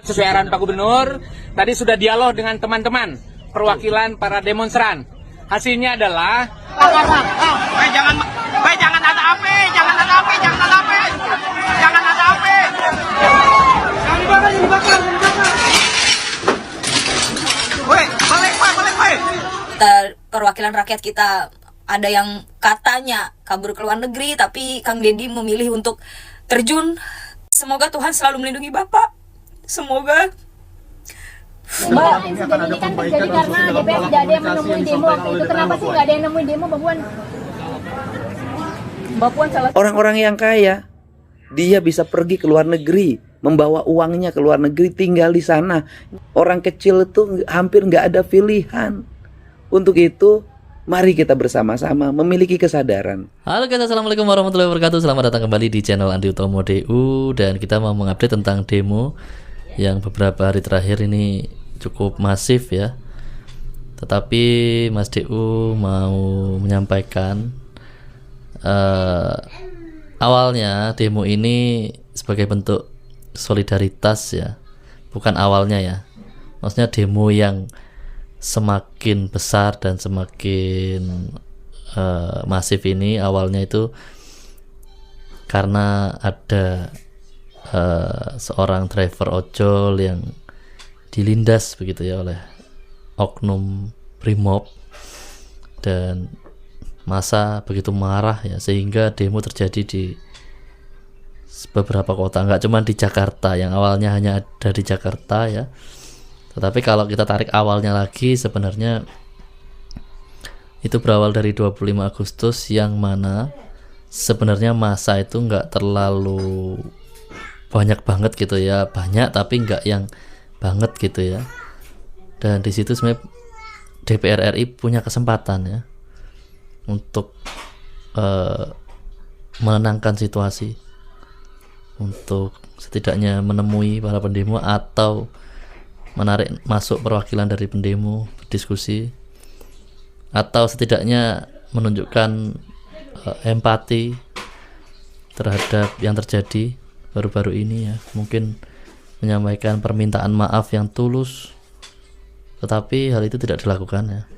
Sesuai arahan Pak Gubernur, tadi sudah dialog dengan teman-teman perwakilan para demonstran. Hasilnya adalah jangan ada api, jangan ada api, jangan ada api, jangan ada api. Jangan dibakar. Woi, balik. Kita perwakilan rakyat kita ada yang katanya kabur ke luar negeri, tapi Kang Deddy memilih untuk terjun. Semoga Tuhan selalu melindungi Bapak. Semoga. Mbak, insiden ini kan terjadi karena DPR tidak ada yang menemui demo waktu itu. Kenapa sih nggak ada yang nemuin demo, Mbak Puan? Mbak Puan salah. Orang-orang yang kaya, dia bisa pergi ke luar negeri, membawa uangnya ke luar negeri, tinggal di sana. Orang kecil itu hampir nggak ada pilihan. Untuk itu, mari kita bersama-sama memiliki kesadaran. Halo guys, assalamualaikum warahmatullahi wabarakatuh. Selamat datang kembali di channel Andi Utomo DU. Dan kita mau mengupdate tentang demo yang beberapa hari terakhir ini cukup masif ya. Tetapi Mas DU mau menyampaikan awalnya demo ini sebagai bentuk solidaritas ya. Bukan awalnya ya, maksudnya demo yang semakin besar dan semakin masif ini awalnya itu karena ada seorang driver ojol yang dilindas begitu ya oleh oknum Brimob, dan massa begitu marah ya, sehingga demo terjadi di beberapa kota, nggak cuma di Jakarta yang awalnya hanya ada di Jakarta ya. Tetapi kalau kita tarik awalnya lagi, sebenarnya itu berawal dari 25 Agustus yang mana sebenarnya massa itu nggak terlalu banyak banget gitu ya, banyak tapi nggak yang banget gitu ya. Dan di situ sebenarnya DPR RI punya kesempatan ya untuk menenangkan situasi, untuk setidaknya menemui para pendemo atau menarik masuk perwakilan dari pendemo berdiskusi, atau setidaknya menunjukkan empati terhadap yang terjadi baru-baru ini ya. Mungkin menyampaikan permintaan maaf yang tulus, tetapi hal itu tidak dilakukan ya.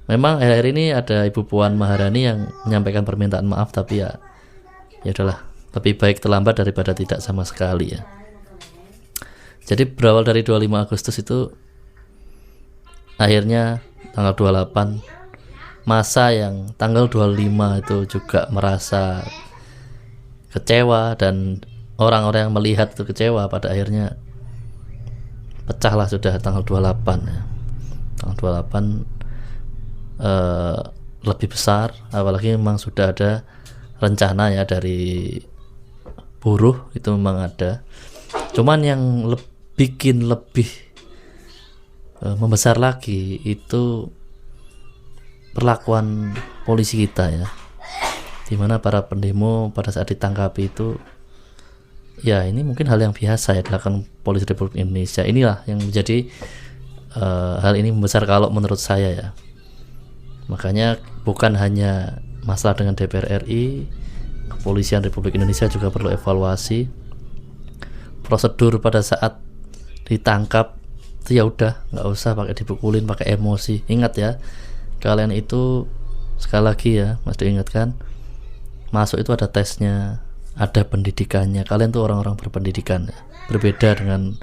Memang akhir-akhir ini ada Ibu Puan Maharani yang menyampaikan permintaan maaf, tapi ya udahlah, lebih baik terlambat daripada tidak sama sekali ya. Jadi berawal dari 25 Agustus itu akhirnya tanggal 28 massa yang tanggal 25 itu juga merasa kecewa, dan orang-orang yang melihat itu kecewa pada akhirnya pecahlah sudah tanggal 28 ya. Tanggal 28 lebih besar, apalagi memang sudah ada rencana ya dari buruh, itu memang ada. Cuman yang bikin lebih membesar lagi itu perlakuan polisi kita ya, dimana para pendemo pada saat ditangkapi itu ya, ini mungkin hal yang biasa ya dilakukan polisi Republik Indonesia. Inilah yang menjadi hal ini membesar kalau menurut saya ya. Makanya bukan hanya masalah dengan DPR RI, kepolisian Republik Indonesia juga perlu evaluasi prosedur pada saat ditangkap. Itu ya udah, nggak usah pakai dipukulin, pakai emosi. Ingat ya, kalian itu sekali lagi ya, Mas diingatkan, masuk itu ada tesnya, ada pendidikannya. Kalian tuh orang-orang berpendidikan ya. Berbeda dengan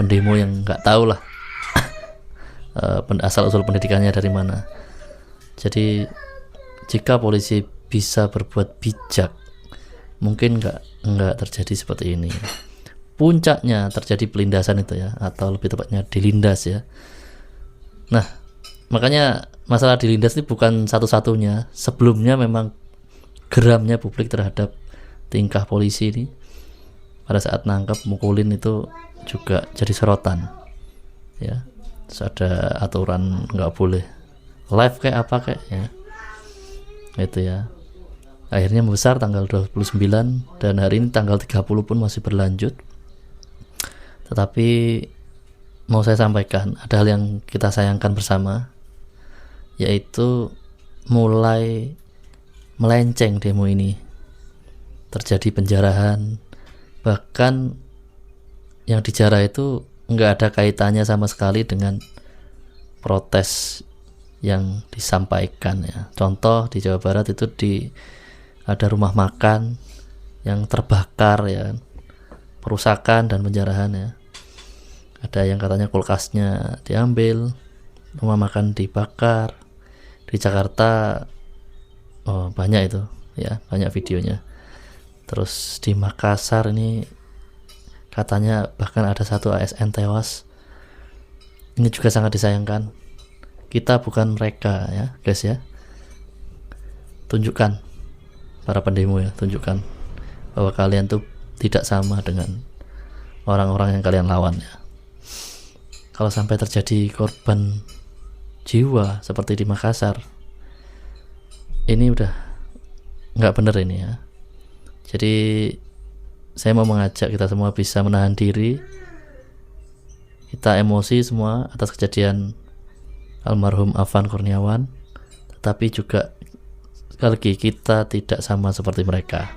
pendemo yang nggak tahu lah asal usul pendidikannya dari mana. Jadi jika polisi bisa berbuat bijak, mungkin nggak terjadi seperti ini. Puncaknya terjadi pelindasan itu ya, atau lebih tepatnya dilindas ya. Nah, makanya masalah dilindas ini bukan satu-satunya. Sebelumnya memang geramnya publik terhadap tingkah polisi ini pada saat nangkep mukulin itu juga jadi sorotan ya. Terus ada aturan nggak boleh live kayak apa kayak ya, itu ya. Akhirnya membesar tanggal 29, dan hari ini tanggal 30 pun masih berlanjut. Tetapi mau saya sampaikan, ada hal yang kita sayangkan bersama, yaitu mulai melenceng demo ini. Terjadi penjarahan, bahkan yang dijarah itu nggak ada kaitannya sama sekali dengan protes yang disampaikan ya. Contoh di Jawa Barat itu ada rumah makan yang terbakar ya, perusakan dan penjarahan ya. Ada yang katanya kulkasnya diambil, rumah makan dibakar. Di Jakarta banyak itu ya, banyak videonya. Terus di Makassar ini katanya bahkan ada satu ASN tewas. Ini juga sangat disayangkan. Kita bukan mereka ya guys ya. Tunjukkan para pendemo ya, tunjukkan bahwa kalian tuh tidak sama dengan orang-orang yang kalian lawan ya. Kalau sampai terjadi korban jiwa seperti di Makassar, ini udah nggak bener ini ya. Jadi saya mau mengajak kita semua bisa menahan diri. Kita emosi semua atas kejadian almarhum Afan Kurniawan, tetapi juga sekali lagi kita tidak sama seperti mereka.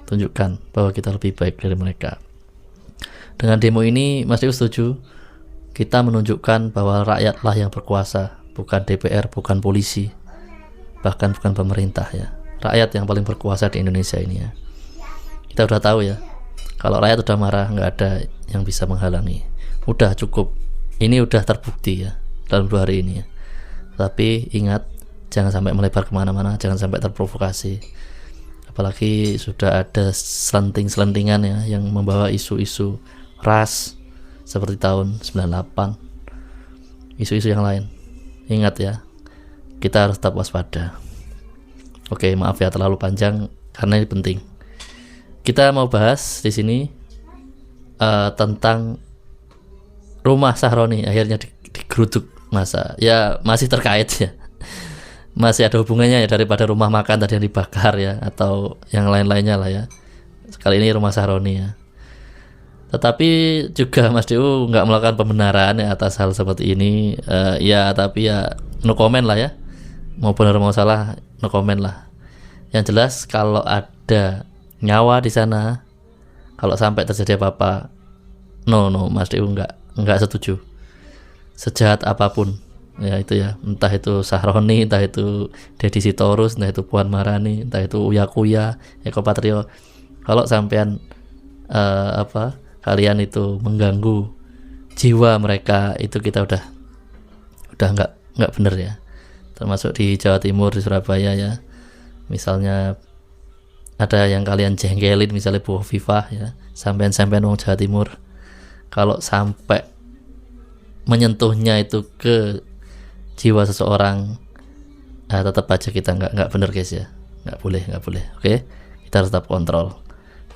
Tunjukkan bahwa kita lebih baik dari mereka. Dengan demo ini Mas Dew setuju, kita menunjukkan bahwa rakyatlah yang berkuasa, bukan DPR, bukan polisi, bahkan bukan pemerintah ya. Rakyat yang paling berkuasa di Indonesia ini ya. Kita udah tahu ya, kalau rakyat udah marah nggak ada yang bisa menghalangi. Udah cukup, ini udah terbukti ya dalam 2 hari ini ya. Tapi ingat, jangan sampai melebar kemana-mana, jangan sampai terprovokasi. Apalagi sudah ada selenting-selentingan ya yang membawa isu-isu ras seperti tahun 98, isu-isu yang lain. Ingat ya, kita harus tetap waspada. Oke, maaf ya terlalu panjang karena ini penting. Kita mau bahas di sini tentang rumah Sahroni akhirnya digeruduk masa. Ya masih terkait ya, masih ada hubungannya ya daripada rumah makan tadi yang dibakar ya, atau yang lain-lainnya lah ya. Sekali ini rumah Sahroni ya. Tetapi juga Mas Dew nggak melakukan pembenaran ya atas hal seperti ini. Ya tapi ya no comment lah ya. Mau benar mau salah no comment lah. Yang jelas kalau ada nyawa di sana, kalau sampai terjadi apa-apa, no Mas Dew nggak setuju. Sejahat apapun ya itu ya, entah itu Sahroni, entah itu Deddy Sitorus, entah itu Puan Maharani, entah itu Uya Kuya, Eko Patrio, kalau sampean kalian itu mengganggu jiwa mereka, itu kita udah nggak bener ya. Termasuk di Jawa Timur, di Surabaya ya, misalnya ada yang kalian jengkelin, misalnya Bu Hovifah ya, sampean wong Jawa Timur, kalau sampai menyentuhnya itu ke jiwa seseorang, tetap aja kita nggak bener guys ya, nggak boleh. Oke, kita harus tetap kontrol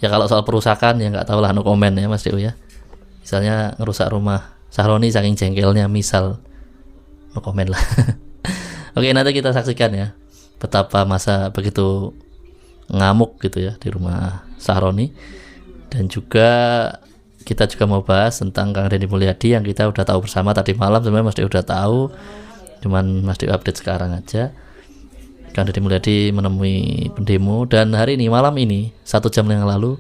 ya. Kalau soal perusakan ya nggak tahu lah, no comment ya Mas Dew ya. Misalnya ngerusak rumah Sahroni saking jengkelnya, misal, no comment lah. Oke, nanti kita saksikan ya betapa masa begitu ngamuk gitu ya di rumah Sahroni. Dan juga kita juga mau bahas tentang Kang Deddy Mulyadi yang kita udah tahu bersama tadi malam. Sebenarnya Mas Dew udah tahu, cuman Mas Dew update sekarang aja. Kang Deddy Mulyadi menemui pendemo, dan hari ini, malam ini, 1 jam yang lalu,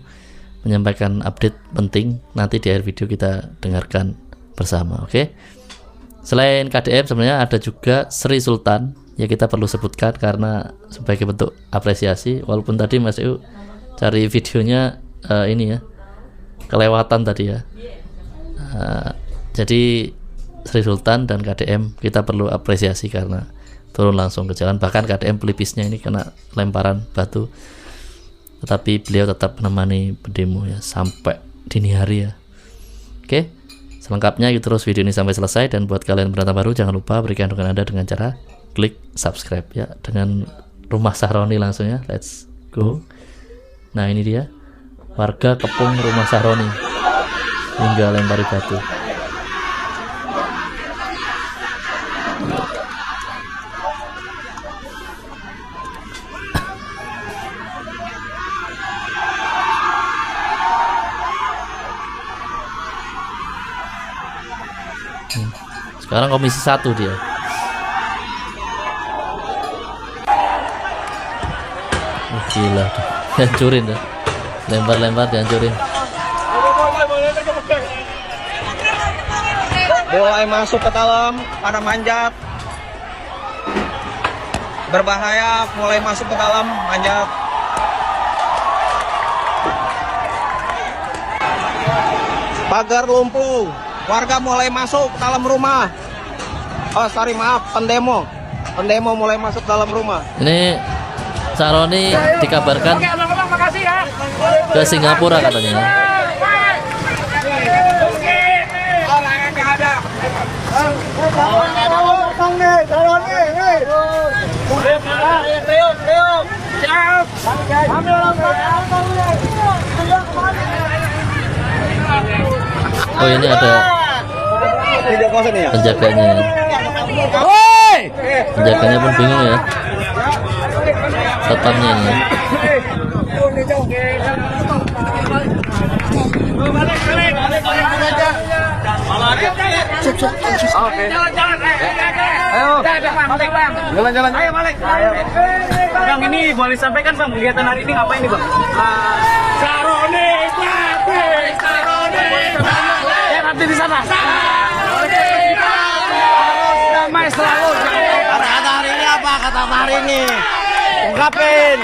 menyampaikan update penting. Nanti di akhir video kita dengarkan bersama. Oke. Selain KDM sebenarnya ada juga Sri Sultan ya, kita perlu sebutkan karena sebagai bentuk apresiasi. Walaupun tadi Mas Dew cari videonya ini ya, kelewatan tadi ya. Jadi Sri Sultan dan KDM kita perlu apresiasi karena turun langsung ke jalan. Bahkan KDM pelipisnya ini kena lemparan batu, tetapi beliau tetap menemani pendemo ya sampai dini hari ya. Oke, selengkapnya ikuti terus video ini sampai selesai. Dan buat kalian penonton baru, jangan lupa berikan dukungan Anda dengan cara klik subscribe ya. Dengan rumah Sahroni langsung ya, let's go. Nah ini dia, warga kepung rumah Sahroni hingga lempari batu. Sekarang komisi 1 dia. Gila tuh, dihancurin dah. Lempar-lempar dihancurin. mulai masuk ke dalam pada manjat. Berbahaya, mulai masuk ke dalam manjat. Pagar lumpuh, warga mulai masuk ke dalam rumah. Oh sorry, maaf, pendemo mulai masuk dalam rumah. Ini Saroni dikabarkan ke Singapura katanya. Oh ini ada penjaganya ya. Penjaganya pun bingung ya. Satpamnya ini. Jalan. Ayo balik. Bang, ini boleh sampaikan Bang, kegiatan hari ini ngapain nih Bang? Saroni. Ya nanti di sana. Damai selalu. Kata-kata hari ini apa? Kata-kata hari ini. Ungkapin.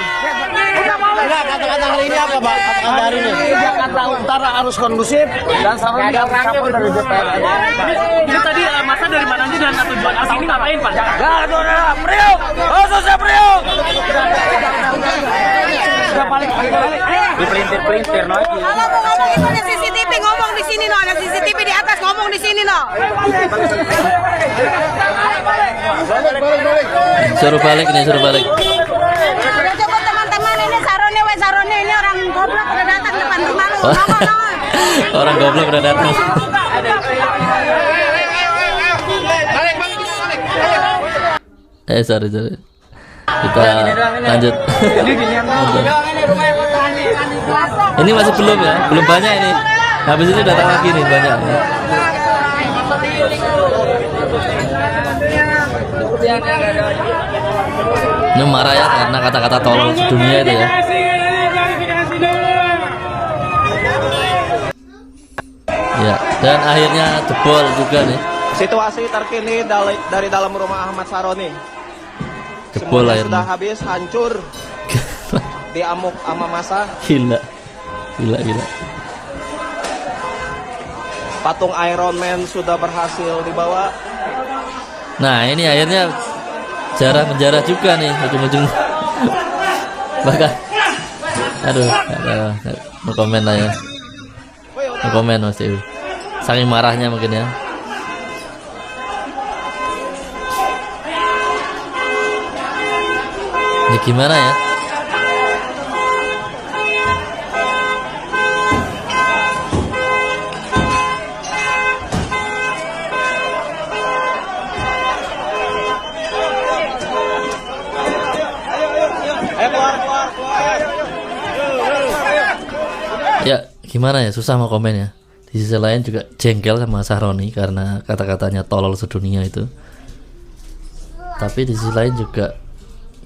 Enggak, kata-kata hari ini apa, Pak? Kata-kata hari ini. Jakarta Utara harus kondusif dan Saroni harus support dari DPR. Ini tadi masa dari mana aja dan tujuan aksi ini ngapain, Pak? Udah, Priok. Oh, susah Priok. Udah balik. Dipelintir lagi. Kalau mau ngomong itu ada CCTV, ngomong di sini no, ada CCTV di atas, ngomong di sini no. Suruh balik. Udah cukup teman-teman, ini Saroni ini orang goblok udah datang depan rumah lu. Ngomong. Orang goblok udah datang. Sorry. Kita lanjut. Ini masih belum ya, belum banyak ini. Habis ini datang lagi nih banyak. Ini marah ya karena kata-kata tolol sedunia itu ya. Ya, dan akhirnya jebol juga nih. Situasi terkini dari dalam rumah Ahmad Saroni. Jebol Semuanya akhirnya. sudah habis, hancur, diamuk sama masa. Gila. Patung Iron Man sudah berhasil dibawa. Nah ini akhirnya menjarah juga nih ujung-ujung. Bahkan aduh no komen lah ya. No komen masih saking marahnya mungkin ya. Ini gimana ya? Ya gimana ya, susah mau komen ya. Di sisi lain juga jengkel sama Saroni karena kata-katanya tolol sedunia itu. Tapi di sisi lain juga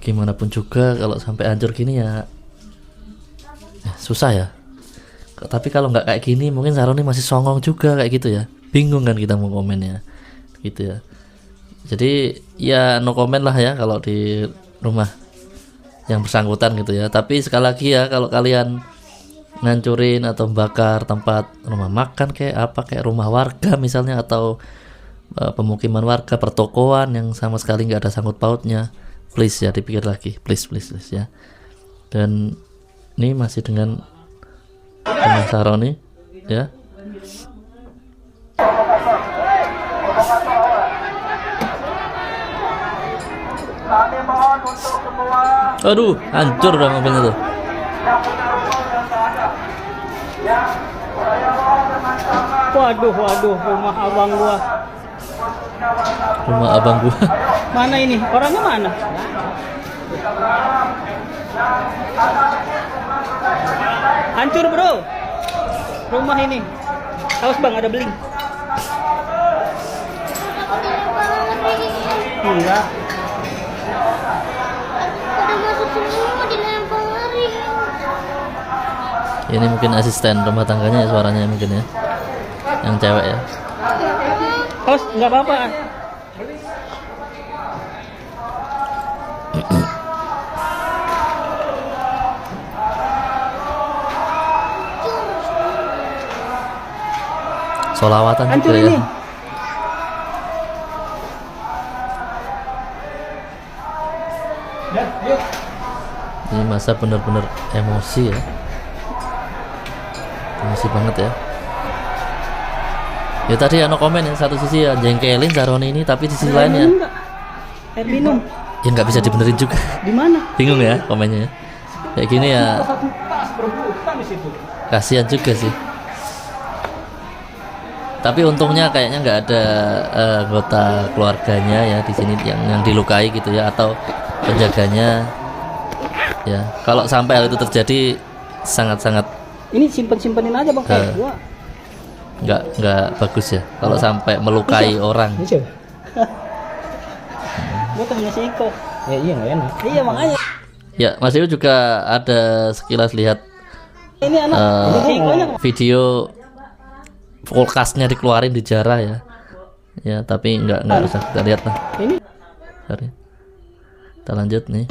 gimana pun juga kalau sampai hancur gini ya susah ya. Tapi kalau nggak kayak gini mungkin Saroni masih songong juga kayak gitu ya. Bingung kan kita mau komennya gitu ya. Jadi ya no comment lah ya kalau di rumah yang bersangkutan gitu ya. Tapi sekali lagi ya, kalau kalian ngancurin atau bakar tempat rumah makan kayak rumah warga misalnya, atau pemukiman warga, pertokoan yang sama sekali nggak ada sangkut pautnya, please ya dipikir lagi, please ya. Dan ini masih dengan Saroni ya. Aduh, hancur dong mobilnya tuh. Waduh, rumah abang gua. Rumah abang gua. Mana ini? Orangnya mana? Hancur, bro. Rumah ini. Awas bang, ada beling. Enggak. Ini mungkin asisten rumah tangganya ya, suaranya mungkin ya, yang cewek ya. Awas, nggak apa-apa. Solawatan Hancur juga ini. ya. Ini masa benar-benar emosi ya. Emosi banget ya. Ya tadi no komen ya, satu sisi ya jengkelin Saroni ini, tapi di sisi lain ya Minum nggak? Air minum. ya nggak bisa dibenerin juga. Di mana? Bingung ya komennya ya. Kayak gini ya, kasihan juga sih. Tapi untungnya kayaknya nggak ada anggota keluarganya ya di sini yang dilukai gitu ya, atau penjaganya ya. Kalau sampai hal itu terjadi sangat-sangat Ini simpen-simpenin aja bang. Gua. nggak bagus ya kalau sampai melukai orang. Ini siapa? Gua temennya si Iko. Ya iya nggak enak. Iya makanya. Ya Mas Io juga ada sekilas lihat Ini anak si Ikonya. video kulkasnya dikeluarin di jarah ya. Ya tapi nggak usah kita lihat lah. Ini. Sorry. Kita lanjut nih.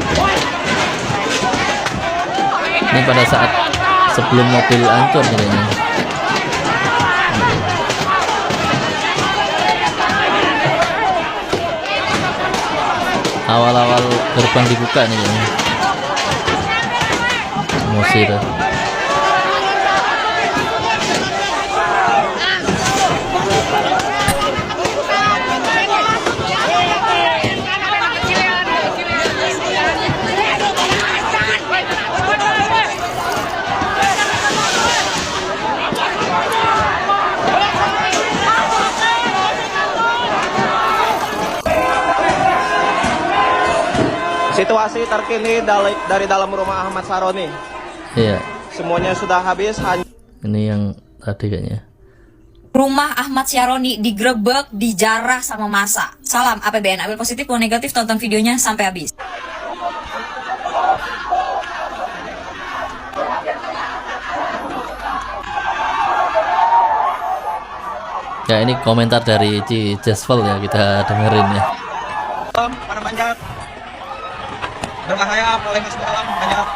Ini pada saat sebelum mobil hancur kayaknya. Awal-awal gerbang dibuka nih kayaknya. Emosi dah. Situasi terkini dari dalam rumah Ahmad Saroni. Iya. Semuanya sudah habis. Ini yang tadi kayaknya. Rumah Ahmad Syaroni digerebek, dijarah sama massa. Salam APBN, ambil positif atau negatif, tonton videonya sampai habis. Ya ini komentar dari Ci Jasvel ya, kita dengerin ya. Pada banyak berbahaya oleh masalah banyak.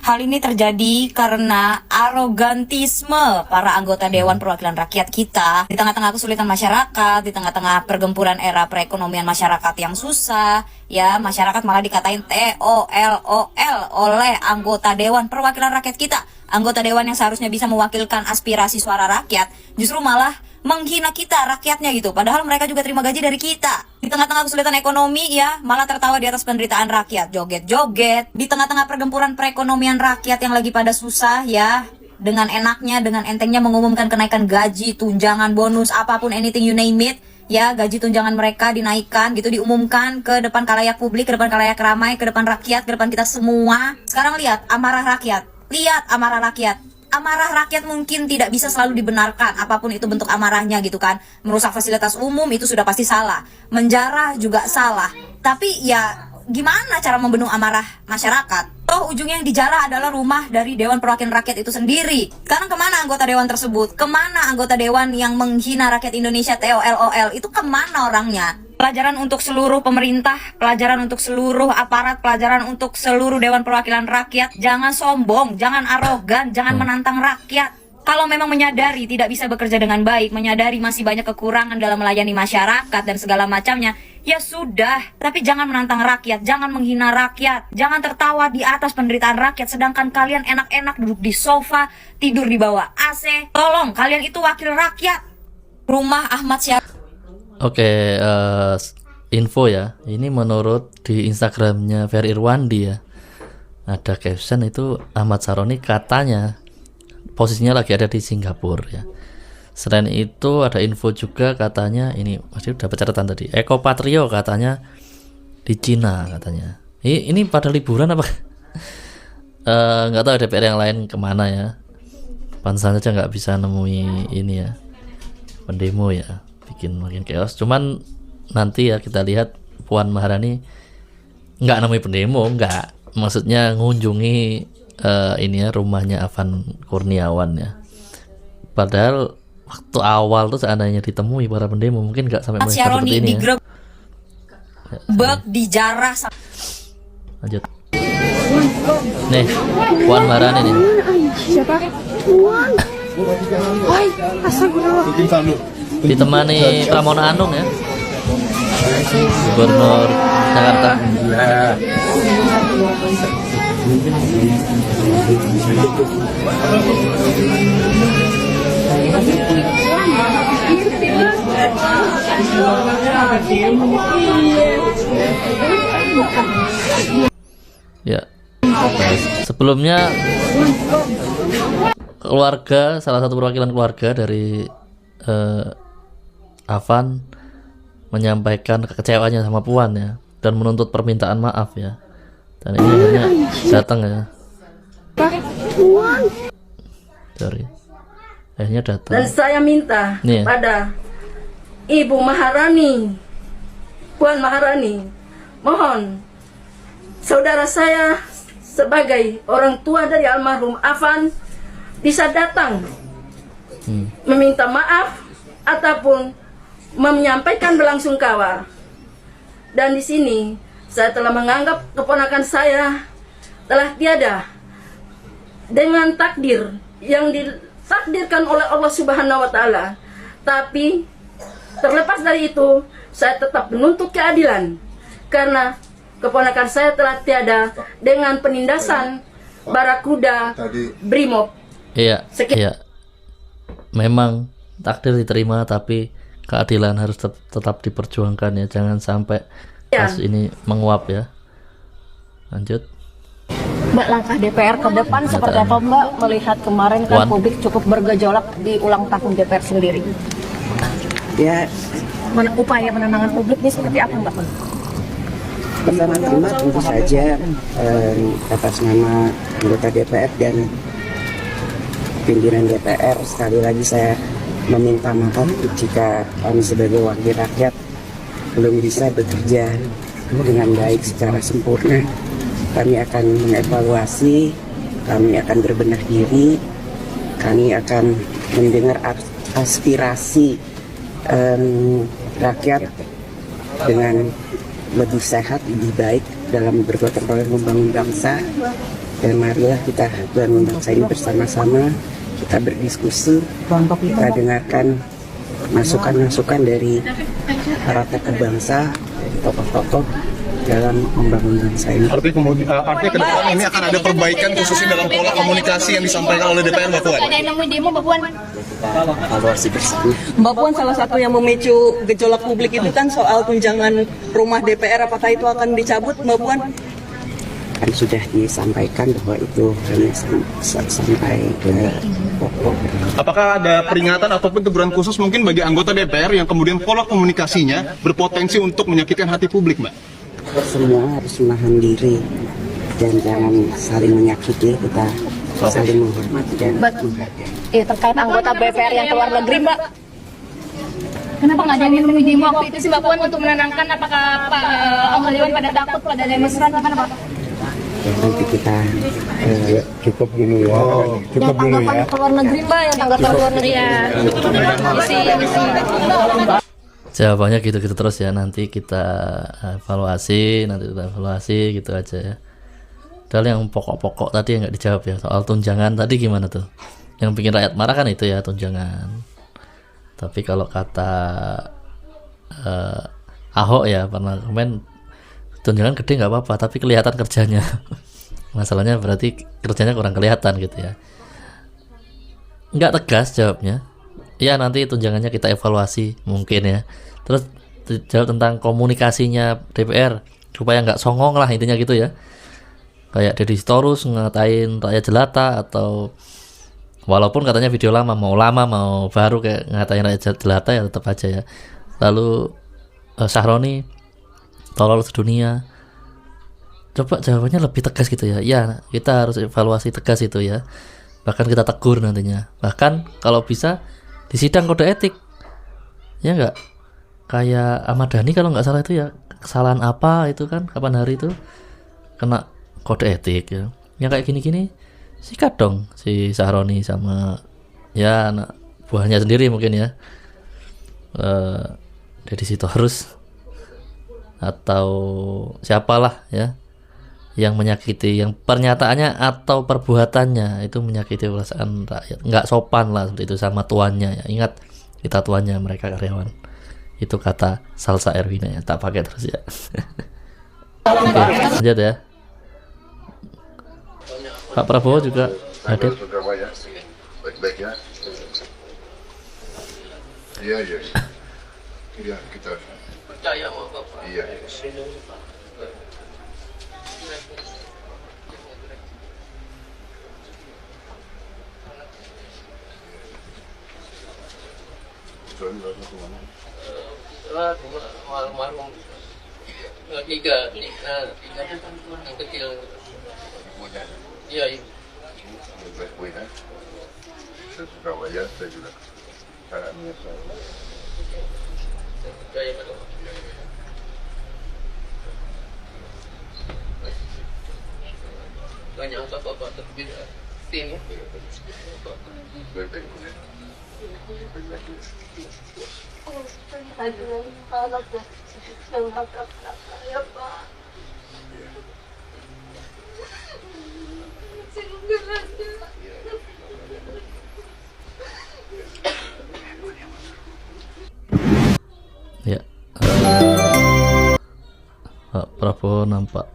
Hal ini terjadi karena arogantisme para anggota Dewan Perwakilan Rakyat kita di tengah-tengah kesulitan masyarakat, di tengah-tengah pergempuran era perekonomian masyarakat yang susah, ya masyarakat malah dikatain TOLOL oleh anggota Dewan Perwakilan Rakyat kita. Anggota Dewan yang seharusnya bisa mewakilkan aspirasi suara rakyat, justru malah menghina kita, rakyatnya gitu. Padahal mereka juga terima gaji dari kita. Di tengah-tengah kesulitan ekonomi ya, malah tertawa di atas penderitaan rakyat. Joget-joget. Di tengah-tengah pergempuran perekonomian rakyat yang lagi pada susah ya, dengan enaknya, dengan entengnya mengumumkan kenaikan gaji, tunjangan, bonus, apapun, anything you name it. Ya, gaji tunjangan mereka dinaikkan gitu, diumumkan ke depan khalayak publik, ke depan khalayak ramai, ke depan rakyat, ke depan kita semua. Sekarang lihat amarah rakyat. Lihat amarah rakyat. Amarah rakyat mungkin tidak bisa selalu dibenarkan, apapun itu bentuk amarahnya gitu kan. Merusak fasilitas umum itu sudah pasti salah, menjarah juga salah. Tapi ya gimana cara membendung amarah masyarakat? Toh ujungnya yang dijarah adalah rumah dari Dewan Perwakilan Rakyat itu sendiri. Sekarang kemana anggota Dewan tersebut? Kemana anggota Dewan yang menghina rakyat Indonesia TOLOL? Itu kemana orangnya? Pelajaran untuk seluruh pemerintah, pelajaran untuk seluruh aparat, pelajaran untuk seluruh Dewan Perwakilan Rakyat. Jangan sombong, jangan arogan, jangan menantang rakyat. Kalau memang menyadari tidak bisa bekerja dengan baik, menyadari masih banyak kekurangan dalam melayani masyarakat dan segala macamnya, ya sudah. Tapi jangan menantang rakyat, jangan menghina rakyat, jangan tertawa di atas penderitaan rakyat, sedangkan kalian enak-enak duduk di sofa, tidur di bawah AC. Tolong, kalian itu wakil rakyat. Rumah Ahmad Syaroni. Oke, info ya. Ini menurut di Instagramnya Ferry Irwandi ya. Ada caption itu Ahmad Saroni katanya posisinya lagi ada di Singapura ya. Selain itu ada info juga katanya ini masih dapat catatan tadi. Eko Patrio katanya di Cina katanya. Ini pada liburan apa? Nggak tahu DPR yang lain kemana ya. Pansan saja nggak bisa nemui ini ya pendemo ya. Bikin makin chaos. Cuman nanti ya kita lihat Puan Maharani nggak nemui pendemo, nggak, maksudnya ngunjungi ini ya rumahnya Afan Kurniawan ya. Padahal waktu awal tuh seandainya ditemui para pendemo mungkin nggak sampai melebar seperti Syaroni ini ya. digerebek, dijarah. Lanjut. Nih, Puan Maharani nih. Siapa? Puan. Woi, astagfirullah. Ditemani Pramono Anung ya. Gubernur Jakarta. Ya. Sebelumnya keluarga, salah satu perwakilan keluarga dari Afan menyampaikan kekecewaannya sama Puan ya, dan menuntut permintaan maaf ya. Dan ini akhirnya datang ya. Sorry. Akhirnya datang. Dan saya minta Nih ya. pada Ibu Maharani, Puan Maharani, mohon saudara saya sebagai orang tua dari almarhum Afan bisa datang meminta maaf ataupun menyampaikan belasungkawa. Dan di sini saya telah menganggap keponakan saya telah tiada dengan takdir yang ditakdirkan oleh Allah Subhanahu wa taala. Tapi terlepas dari itu, saya tetap menuntut keadilan karena keponakan saya telah tiada dengan penindasan Barakuda Brimob. Iya, iya. Memang takdir diterima, tapi keadilan harus tetap diperjuangkan ya. Jangan sampai kasus ini menguap ya. Lanjut. Mbak, langkah DPR ke depan seperti apa Mbak melihat kemarin kan publik cukup bergejolak di ulang tahun DPR sendiri? Ya, Upaya penenangan publik ini seperti apa Mbak? pertama-tama tentu saja atas nama anggota DPR dan pimpinan DPR, sekali lagi saya meminta maaf jika kami sebagai wakil rakyat belum bisa bekerja dengan baik secara sempurna. Kami akan mengevaluasi, kami akan berbenah diri, kami akan mendengar aspirasi rakyat dengan lebih sehat, lebih baik dalam bergotong royong membangun bangsa. Dan marilah kita bangun bangsa ini bersama-sama, kita berdiskusi, kita dengarkan masukan-masukan dari para tokoh bangsa, tokoh-tokoh dalam membangun bangsa ini. Artinya ke depan ini akan ada perbaikan khususnya dalam pola komunikasi yang disampaikan oleh DPR, Mbak Puan. Ada yang nemuin demo, Mbak Puan? Evaluasi bersama. Mbak Puan, salah satu yang memicu gejolak publik itu kan soal tunjangan rumah DPR, apakah itu akan dicabut Mbak Puan? Kan sudah disampaikan bahwa itu hanya sampai ke pokok. Apakah ada peringatan ataupun teguran khusus mungkin bagi anggota DPR yang kemudian pola komunikasinya berpotensi untuk menyakitkan hati publik, Mbak? Semua harus menahan diri dan jangan saling menyakiti, kita saling menghormati dan menghargai. Terkait anggota DPR yang keluar negeri Mbak, Kenapa nggak ada yang nemuin demo waktu itu sih, Mbak Puan, untuk menenangkan? Apakah Pak anggota dewan pada takut pada demonstran? Gimana, Pak? Ya, nanti kita cukup dulu ya. Cukup dulu ya. Keluar negeri Mbak, yang tanggapan luar negeri ya. Misi. Jawabannya gitu-gitu terus ya. Nanti kita evaluasi gitu aja ya. Padahal yang pokok-pokok tadi yang nggak dijawab ya, soal tunjangan tadi gimana tuh? Yang bikin rakyat marah kan itu ya, tunjangan. Tapi kalau kata Ahok ya pernah komen, tunjangan gede nggak apa-apa, tapi kelihatan kerjanya. Masalahnya berarti kerjanya kurang kelihatan gitu ya. Nggak tegas jawabnya. Ya nanti tunjangannya kita evaluasi mungkin ya. Terus jawab tentang komunikasinya DPR supaya nggak songong lah intinya gitu ya. Kayak Deddy Sitorus ngatain rakyat jelata, atau walaupun katanya video lama mau baru kayak ngatain rakyat jelata ya tetap aja ya. Lalu Syaroni tolol sedunia. Coba jawabannya lebih tegas gitu ya. Ya kita harus evaluasi tegas itu ya. Bahkan kita tegur nantinya. Bahkan kalau bisa di sidang kode etik, ya enggak, kayak Ahmad Dhani kalau nggak salah itu ya, kesalahan apa itu kan kapan hari itu kena kode etik ya. Yang kayak gini-gini sikat dong si Syaroni sama ya anak buahnya sendiri mungkin ya, Deddy Sitorus atau siapalah ya yang menyakiti, yang pernyataannya atau perbuatannya itu menyakiti perasaan rakyat, nggak sopan lah seperti itu sama tuannya ya. Ingat, kita tuannya, mereka karyawan. Itu kata Salsa Erwina ya, tak pakai terus ya. Oke, lanjut ya. Pak Prabowo juga hadir. Baik-baik ya. Iya, iya. Iya, kita percaya sama Bapak. Iya. Almarhum tiga yang kecil. Iya, iya. Baik-baik ya. Saya Surabaya, saya juga caranya saya. Percaya pada Bapak. Banyak apa Bapak terpilih sini. Baik-baik. Ya, Pak Prabowo nampak.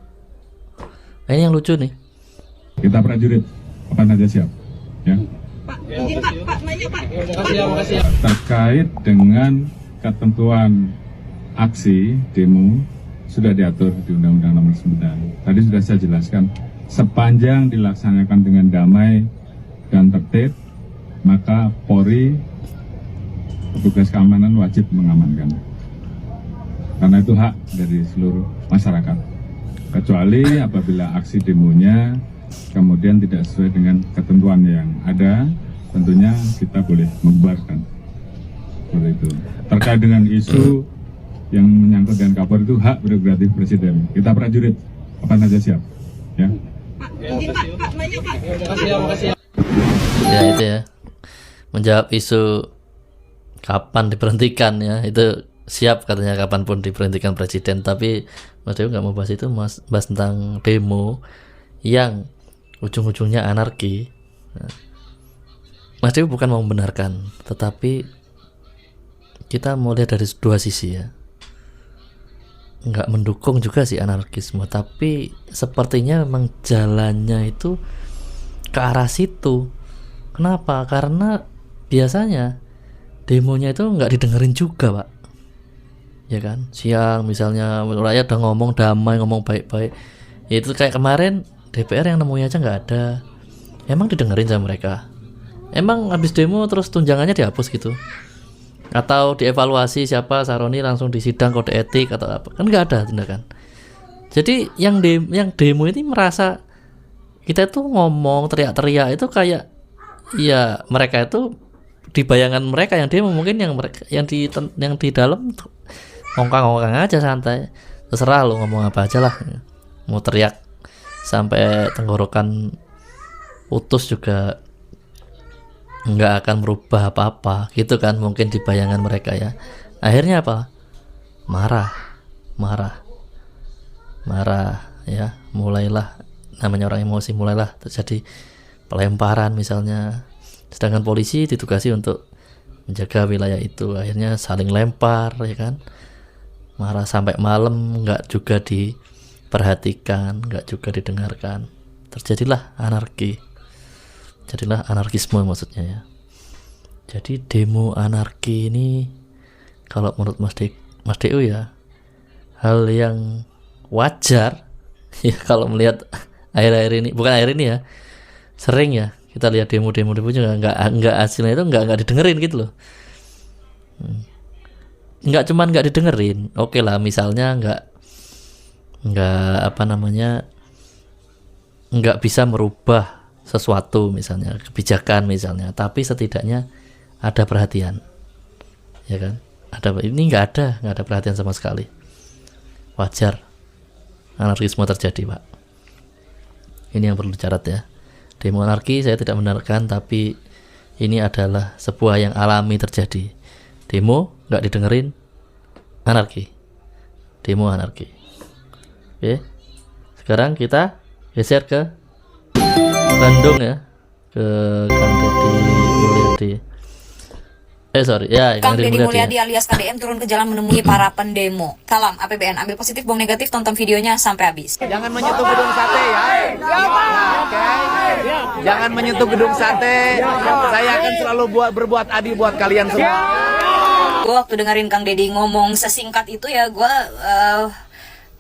Ini yang lucu nih. Kita prajurit, kapan aja siap, ya. Terkait dengan ketentuan aksi demo sudah diatur di Undang-Undang Nomor 9. Tadi sudah saya jelaskan, sepanjang dilaksanakan dengan damai dan tertib, maka Polri, petugas keamanan wajib mengamankan. Karena itu hak dari seluruh masyarakat. Kecuali apabila aksi demonya kemudian tidak sesuai dengan ketentuan yang ada, tentunya kita boleh membubarkan. Seperti itu. Terkait dengan isu yang menyangkut dengan Kapolri, itu hak prerogatif Presiden. Kita prajurit, kapan aja siap, ya. Ya itu ya, menjawab isu kapan diberhentikan ya, itu siap katanya kapanpun diberhentikan presiden. Tapi Mas Dewo nggak mau bahas itu, bahas tentang demo yang ujung-ujungnya anarki. Nah, Mas Dewo bukan mau membenarkan, tetapi kita mau lihat dari dua sisi ya. Nggak mendukung juga sih anarkisme, tapi sepertinya memang jalannya itu ke arah situ. Kenapa? Karena biasanya demonya itu nggak didengerin juga, Pak. Ya kan? Siang misalnya rakyat udah ngomong damai, ngomong baik-baik. Itu kayak kemarin DPR yang nemunya aja nggak ada. Emang didengerin sama mereka? Emang habis demo terus tunjangannya dihapus gitu? Atau dievaluasi siapa Saroni langsung disidang kode etik atau apa? Kan nggak ada tindakan. Jadi yang demo ini merasa kita itu ngomong teriak-teriak itu kayak ya mereka itu di bayangan mereka yang demo mungkin yang di dalam ngongkang-ngongkang aja santai. Terserah lu ngomong apa aja lah. Mau teriak sampai tenggorokan putus juga nggak akan merubah apa-apa gitu kan, mungkin di bayangan mereka ya. Akhirnya apa? Marah ya, mulailah namanya orang emosi, mulailah terjadi pelemparan misalnya, sedangkan polisi ditugasi untuk menjaga wilayah itu. Akhirnya saling lempar ya kan, marah sampai malam, nggak juga diperhatikan, nggak juga didengarkan. Terjadilah anarki, jadilah anarkisme maksudnya ya. Jadi demo anarki ini kalau menurut Mas Dewo ya hal yang wajar ya kalau melihat akhir-akhir ini, bukan akhir ini ya, sering ya kita lihat demo-demo juga nggak hasilnya itu nggak didengerin gitu loh. Nggak cuman nggak didengerin, oke lah misalnya nggak bisa merubah sesuatu misalnya kebijakan misalnya, tapi setidaknya ada perhatian ya kan. Ini nggak ada perhatian sama sekali. Wajar anarkisme terjadi, Pak. Ini yang perlu dicatat ya. Demo anarki saya tidak benarkan, tapi ini adalah sebuah yang alami terjadi. Demo nggak didengerin, anarki. Demo anarki. Oke, sekarang kita geser ke Bandung ya, ke Kang Deddy Mulyadi. Kang Deddy Mulyadi alias KDM turun ke jalan menemui para pendemo. Salam APBN, ambil positif, buang negatif, tonton videonya sampai habis. Jangan menyentuh gedung sate ya. Oke. Jangan menyentuh gedung sate. Saya akan selalu berbuat adil buat kalian semua. Gue waktu dengerin Kang Deddy ngomong sesingkat itu ya, gue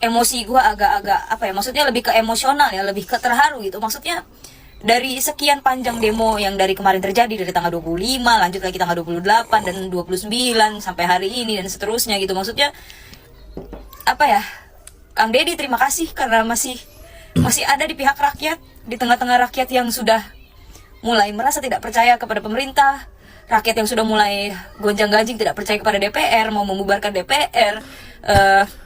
emosi gue agak-agak apa ya, maksudnya lebih ke emosional ya, lebih ke terharu gitu. Maksudnya dari sekian panjang demo yang dari kemarin terjadi, dari tanggal 25, lanjut lagi tanggal 28 dan 29 sampai hari ini dan seterusnya gitu. Maksudnya apa ya, Kang Deddy terima kasih karena masih ada di pihak rakyat, di tengah-tengah rakyat yang sudah mulai merasa tidak percaya kepada pemerintah, rakyat yang sudah mulai gonjang-ganjing tidak percaya kepada DPR, mau membubarkan DPR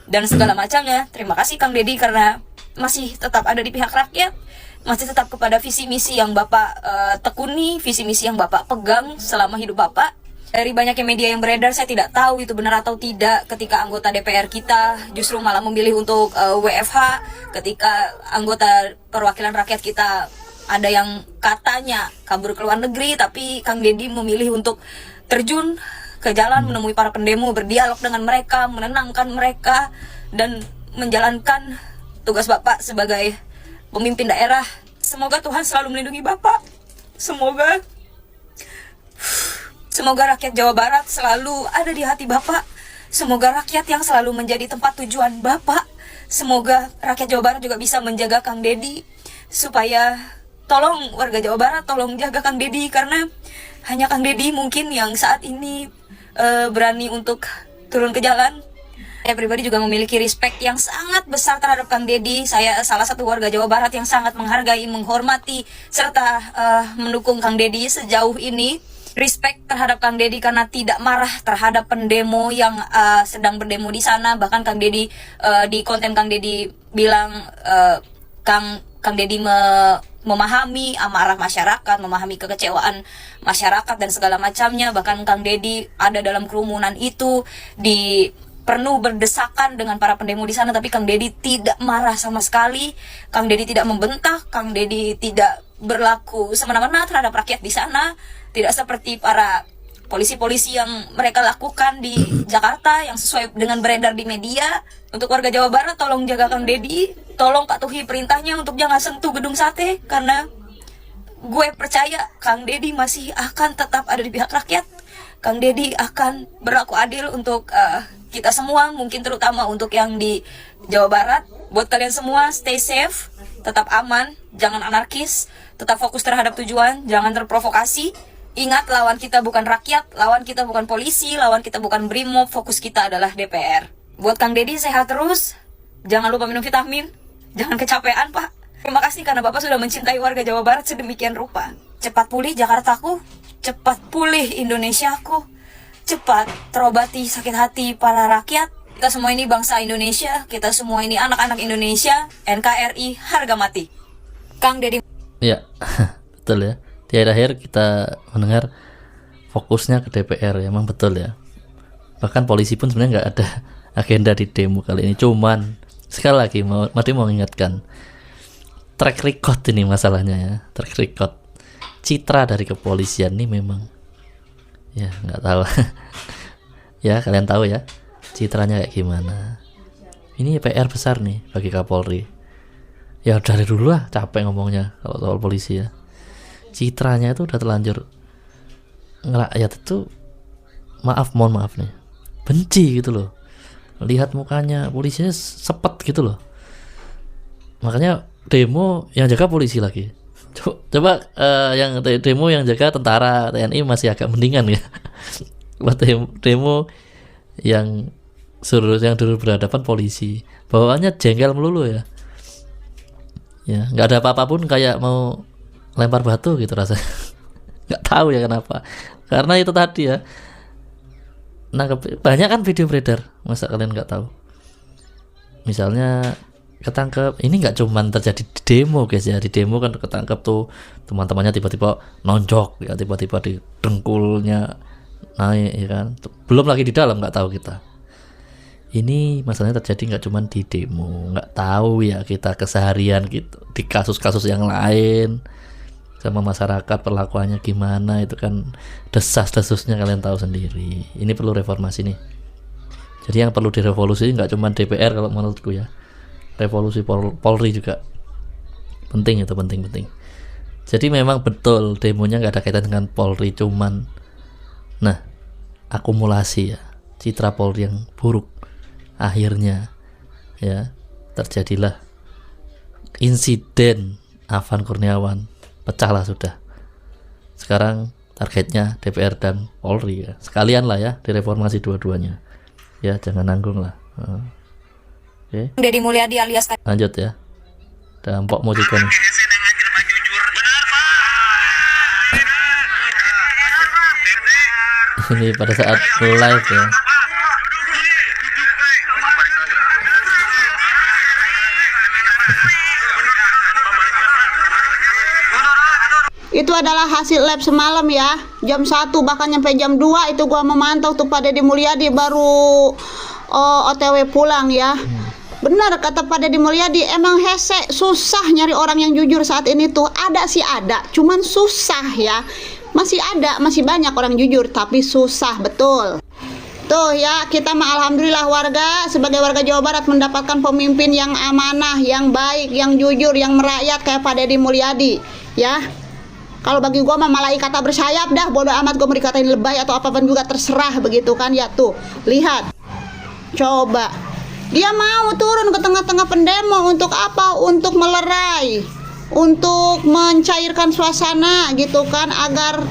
dan segala macamnya. Terima kasih Kang Deddy karena masih tetap ada di pihak rakyat, masih tetap kepada visi misi yang Bapak tekuni, visi misi yang Bapak pegang selama hidup Bapak. Dari banyaknya media yang beredar, saya tidak tahu itu benar atau tidak, ketika anggota DPR kita justru malah memilih untuk WFH, ketika anggota perwakilan rakyat kita ada yang katanya kabur ke luar negeri, tapi Kang Deddy memilih untuk terjun ke jalan menemui para pendemo, berdialog dengan mereka, menenangkan mereka, dan menjalankan tugas Bapak sebagai pemimpin daerah. Semoga Tuhan selalu melindungi Bapak. Semoga rakyat Jawa Barat selalu ada di hati Bapak. Semoga rakyat yang selalu menjadi tempat tujuan Bapak. Semoga rakyat Jawa Barat juga bisa menjaga Kang Deddy. Supaya tolong warga Jawa Barat, tolong jaga Kang Deddy, karena hanya Kang Deddy mungkin yang saat ini berani untuk turun ke jalan. Saya pribadi juga memiliki respect yang sangat besar terhadap Kang Deddy. Saya salah satu warga Jawa Barat yang sangat menghargai, menghormati, serta mendukung Kang Deddy sejauh ini. Respect terhadap Kang Deddy karena tidak marah terhadap pendemo yang sedang berdemo di sana. Bahkan Kang Deddy di konten Kang Deddy bilang Kang Deddy memahami amarah masyarakat, memahami kekecewaan masyarakat dan segala macamnya. Bahkan Kang Deddy ada dalam kerumunan itu, penuh berdesakan dengan para pendemo di sana, tapi Kang Deddy tidak marah sama sekali. Kang Deddy tidak membentak, Kang Deddy tidak berlaku semena-mena terhadap rakyat di sana. Tidak seperti para polisi-polisi yang mereka lakukan di Jakarta yang sesuai dengan beredar di media. Untuk warga Jawa Barat, tolong jaga Kang Deddy, tolong patuhi perintahnya untuk jangan sentuh gedung sate, karena gue percaya Kang Deddy masih akan tetap ada di pihak rakyat. Kang Deddy akan berlaku adil untuk kita semua, mungkin terutama untuk yang di Jawa Barat. Buat kalian semua, stay safe, tetap aman, jangan anarkis, tetap fokus terhadap tujuan, jangan terprovokasi. Ingat, lawan kita bukan rakyat, lawan kita bukan polisi, lawan kita bukan BRIMOB, fokus kita adalah DPR. Buat Kang Deddy, sehat terus, jangan lupa minum vitamin, jangan kecapean Pak. Terima kasih karena Bapak sudah mencintai warga Jawa Barat sedemikian rupa. Cepat pulih Jakartaku, cepat pulih Indonesiaku, cepat terobati sakit hati para rakyat. Kita semua ini bangsa Indonesia, kita semua ini anak-anak Indonesia, NKRI harga mati. Kang Deddy. Ya, betul ya. Di akhir kita mendengar fokusnya ke DPR, ya, emang betul ya. Bahkan polisi pun sebenarnya nggak ada agenda di demo kali ini. Cuman sekali lagi mau mengingatkan, track record ini masalahnya ya, track record. Citra dari kepolisian ini memang ya nggak tahu. Ya kalian tahu ya citranya kayak gimana. Ini PR besar nih bagi Kapolri. Ya dari dulu lah capek ngomongnya kalau soal polisi ya. Citranya itu udah terlanjur ngerakyat itu, mohon maaf nih, benci gitu loh. Lihat mukanya polisinya sepet gitu loh. Makanya demo yang jaga polisi lagi. Coba yang demo yang jaga tentara, TNI masih agak mendingan ya. Buat demo yang dulu berhadapan polisi, bawaannya jengkel melulu ya. Ya nggak ada apa-apapun, kayak mau lempar batu gitu rasanya. Nggak tahu ya kenapa, karena itu tadi ya. Nah banyak kan video beredar, masa kalian nggak tahu? Misalnya ketangkep. Ini nggak cuman terjadi di demo guys ya, di demo kan ketangkep tuh teman-temannya tiba-tiba nonjok ya, tiba-tiba di dengkulnya naik ya kan, belum lagi di dalam nggak tahu kita. Ini masalahnya terjadi nggak cuman di demo, nggak tahu ya kita keseharian gitu di kasus-kasus yang lain sama masyarakat perlakuannya gimana, itu kan desas-desusnya kalian tahu sendiri. Ini perlu reformasi nih. Jadi yang perlu direvolusi nggak cuma DPR kalau menurutku ya, revolusi Polri juga penting, itu penting. Jadi memang betul demonya nggak ada kaitan dengan Polri, cuman nah akumulasi ya citra Polri yang buruk, akhirnya ya terjadilah insiden Afan Kurniawan, pecahlah sudah. Sekarang targetnya DPR dan Polri ya, sekalian lah ya direformasi dua-duanya ya, jangan nanggung lah. Oke. Deddy Mulyadi alias Lanjut ya. Dampok Mojiko nih. Ini pada saat live ya. Itu adalah hasil lab semalam ya, jam 1 bahkan sampai jam 2 itu gua memantau tuh Pak Deddy Mulyadi baru OTW pulang ya. Benar kata Pak Deddy Mulyadi, emang hese susah nyari orang yang jujur saat ini tuh. Ada sih ada, cuman susah ya. Masih ada, masih banyak orang jujur tapi susah betul. Tuh ya, kita mah alhamdulillah warga sebagai warga Jawa Barat mendapatkan pemimpin yang amanah, yang baik, yang jujur, yang merakyat kayak Pak Deddy Mulyadi ya. Kalau bagi gua mah malaikat bersayap dah, bodoh amat gua mau dikatain lebay atau apapun juga terserah begitu kan ya. Tuh, lihat. Coba. Dia mau turun ke tengah-tengah pendemo untuk apa? Untuk melerai, untuk mencairkan suasana gitu kan, agar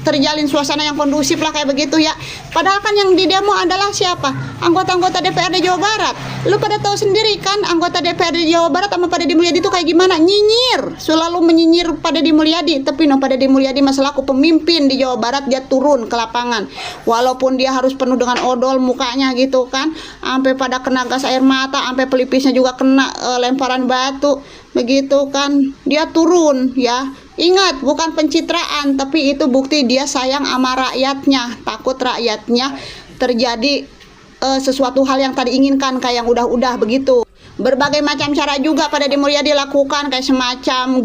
terjalin suasana yang kondusif lah kayak begitu ya. Padahal kan yang di demo adalah siapa? Anggota-anggota DPRD Jawa Barat. Lu pada tahu sendiri kan anggota DPRD Jawa Barat sama Pak Deddy Mulyadi itu kayak gimana? Nyinyir, selalu menyinyir Pak Deddy Mulyadi. Tapi Pak Deddy Mulyadi selaku pemimpin di Jawa Barat, dia turun ke lapangan. Walaupun dia harus penuh dengan odol mukanya gitu kan, sampai pada kena gas air mata, sampai pelipisnya juga kena lemparan batu begitu kan, dia turun ya. Ingat, bukan pencitraan, tapi itu bukti dia sayang sama rakyatnya, takut rakyatnya terjadi sesuatu hal yang tadi inginkan kayak yang udah-udah begitu. Berbagai macam cara juga pada Deddy Mulyadi lakukan, kayak semacam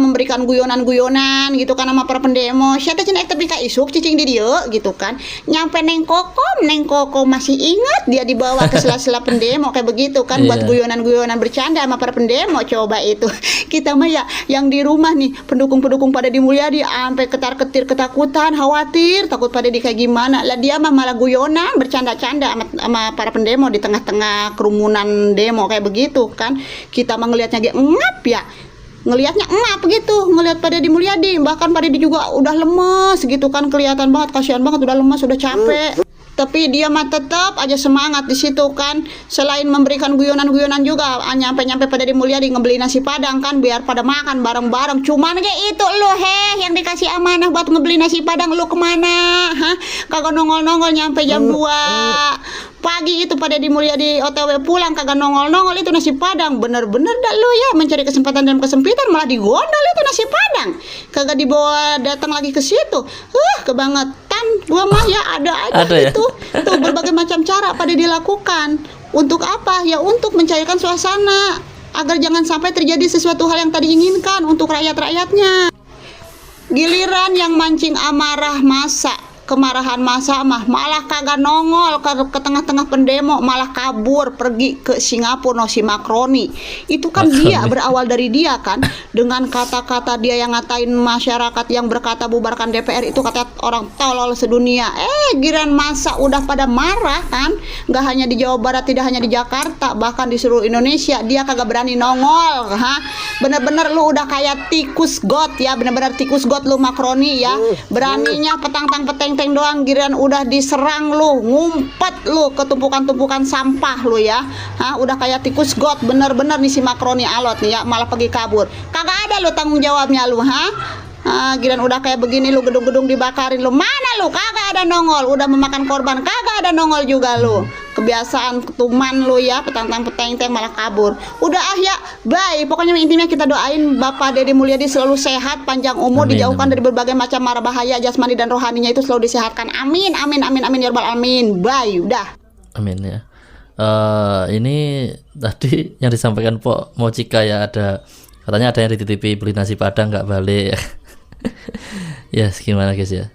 memberikan guyonan-guyonan gitu kan sama para pendemo. Siapa cina tapi ka isuk cicing di dia gitu kan. Nyampe neng koko masih ingat dia dibawa ke sela-sela pendemo kayak begitu kan, buat guyonan-guyonan bercanda sama para pendemo. Coba itu. Kita mah ya yang di rumah nih pendukung-pendukung pada Deddy Mulyadi sampai ketar-ketir ketakutan, khawatir, takut pada kayak gimana. Lah dia mah malah guyonan, bercanda-canda sama para pendemo di tengah-tengah kerumunan demo kayak begitu kan. Kita mah ngelihatnya ngap ya, ngelihatnya ngap gitu, ngelihat Pak Deddy Mulyadi. Bahkan Pak Deddy juga udah lemes gitu kan, kelihatan banget, kasihan banget, udah lemes, udah capek. Tapi dia mah tetap aja semangat di situ kan. Selain memberikan guyonan-guyonan juga, nyampe Pak Deddy Mulyadi ngebeli nasi Padang kan, biar pada makan bareng-bareng. Cuman kayak itu lu yang dikasih amanah buat ngebeli nasi Padang, lu kemana? Hah? Kagak nongol-nongol nyampe jam 2 pagi itu Pak Deddy Mulyadi OTW pulang, kagak nongol-nongol itu nasi Padang. Bener-bener dah lu ya mencari kesempatan dalam kesempitan, malah digondol itu nasi Padang, kagak dibawa datang lagi ke situ. Kebangetan gua mah ya, ada aja itu ya? Tuh berbagai macam cara Pak Deddy lakukan. Untuk apa? Ya untuk mencairkan suasana agar jangan sampai terjadi sesuatu hal yang tadi inginkan untuk rakyat-rakyatnya. Giliran yang mancing amarah massa, kemarahan massa malah kagak nongol ke tengah-tengah pendemo, malah kabur pergi ke Singapura si Makroni. Itu kan dia berawal dari dia kan, dengan kata-kata dia yang ngatain masyarakat yang berkata bubarkan DPR itu kata orang tolol sedunia. Giliran massa udah pada marah kan, nggak hanya di Jawa Barat, tidak hanya di Jakarta, bahkan di seluruh Indonesia dia kagak berani nongol. Bener-bener lu udah kayak tikus got ya, bener-bener tikus got lu Makroni ya. Beraninya petang-peteng doang, giliran udah diserang lu ngumpet lu ke tumpukan-tumpukan sampah lu ya. Udah kayak tikus got bener-bener nih si Makroni alot nih ya, malah pergi kabur. Kagak ada lu tanggung jawabnya lu. Giliran udah kayak begini lu, gedung-gedung dibakarin lu, mana lu? Kagak ada nongol. Udah memakan korban, kagak ada nongol juga lu. kebiasaan ketuman lu ya, petang-peteng malah kabur. Udah ya, bye. Pokoknya intinya kita doain Bapak Deddy Mulyadi selalu sehat, panjang umur, Amin, dijauhkan amin. dari berbagai macam mara bahaya jasmani dan rohaninya itu selalu disehatkan. Amin, amin, amin, amin ya rabbal alamin. Bye, udah. Amin ya. Ini tadi yang disampaikan Pok Mochika ya, katanya ada yang dititipi beli nasi padang nggak balik. Ya gimana guys ya,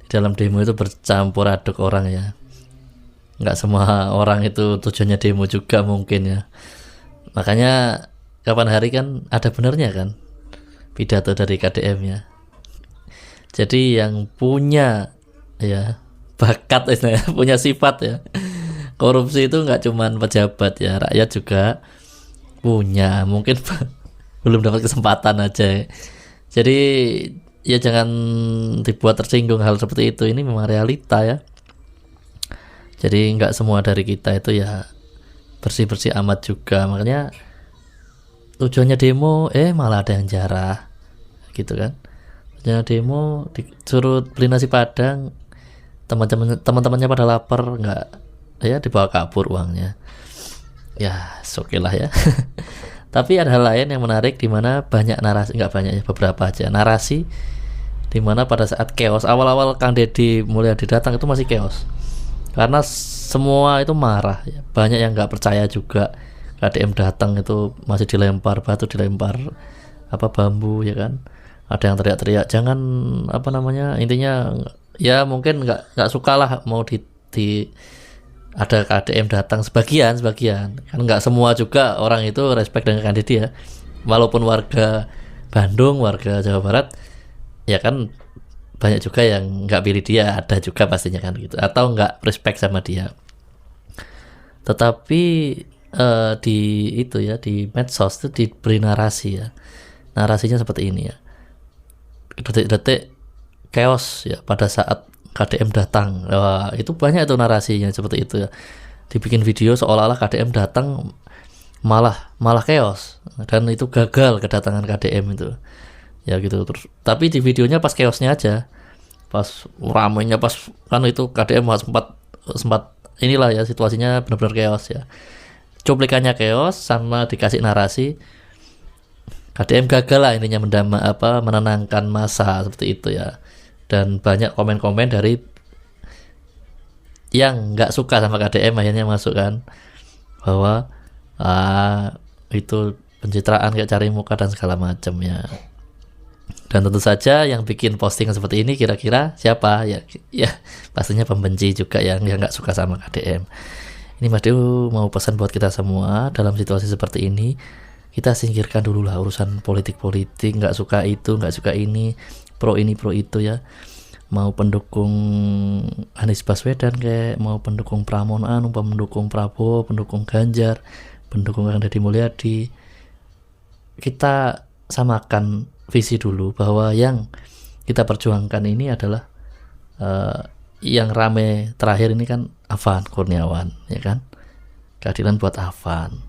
di dalam demo itu bercampur aduk orang ya, nggak semua orang itu tujuannya demo juga mungkin ya. Makanya kapan hari kan ada benernya kan pidato dari KDM ya. Jadi yang punya ya bakat istilahnya, punya sifat ya korupsi itu nggak cuman pejabat ya, rakyat juga punya, mungkin belum dapat kesempatan aja. Jadi ya jangan dibuat tersinggung hal seperti itu, ini memang realita ya. Jadi nggak semua dari kita itu ya bersih-bersih amat juga. Makanya tujuannya demo malah ada yang jarah gitu kan. Tujuannya demo disuruh beli nasi padang, teman-temannya pada lapar, nggak ya dibawa kabur uangnya. Ya oke lah ya. Tapi ada hal lain yang menarik, di mana banyak narasi, nggak banyak ya, beberapa aja narasi, di mana pada saat chaos awal-awal Kang Deddy Mulyadi datang itu masih chaos karena semua itu marah ya. Banyak yang nggak percaya juga KDM datang itu masih dilempar batu, dilempar bambu ya kan. Ada yang teriak-teriak jangan intinya ya mungkin nggak suka lah mau di ada KDM datang, sebagian kan nggak semua juga orang itu respect dengan Kang Deddy ya. Walaupun warga Bandung, warga Jawa Barat ya kan banyak juga yang nggak pilih dia, ada juga pastinya kan gitu, atau nggak respect sama dia. Tetapi di itu ya, di medsos itu diberi narasi ya, narasinya seperti ini ya, detik-detik chaos ya pada saat KDM datang. Wah, itu banyak itu narasinya seperti itu ya. Dibikin video seolah-olah KDM datang malah chaos dan itu gagal kedatangan KDM itu. Ya gitu terus. Tapi di videonya pas chaosnya aja. Pas ramainya pas kan itu KDM sempat inilah ya, situasinya benar-benar chaos ya. Cuplikannya chaos sama dikasih narasi KDM gagal lah intinya menenangkan massa seperti itu ya. Dan banyak komen-komen dari yang nggak suka sama KDM akhirnya masuk kan, bahwa itu pencitraan kayak cari muka dan segala macam ya. Dan tentu saja yang bikin postingan seperti ini kira-kira siapa ya pastinya pembenci juga yang nggak suka sama KDM. Ini Mas Dew mau pesan buat kita semua, dalam situasi seperti ini kita singkirkan dulu lah urusan politik, nggak suka itu, nggak suka ini, pro itu ya. Mau pendukung Anies Baswedan kayak, mau pendukung Pramono, pendukung Prabowo, pendukung Ganjar, pendukung Kang Deddy Mulyadi, kita samakan visi dulu bahwa yang kita perjuangkan ini adalah yang rame terakhir ini kan Afan Kurniawan ya kan, keadilan buat Afan.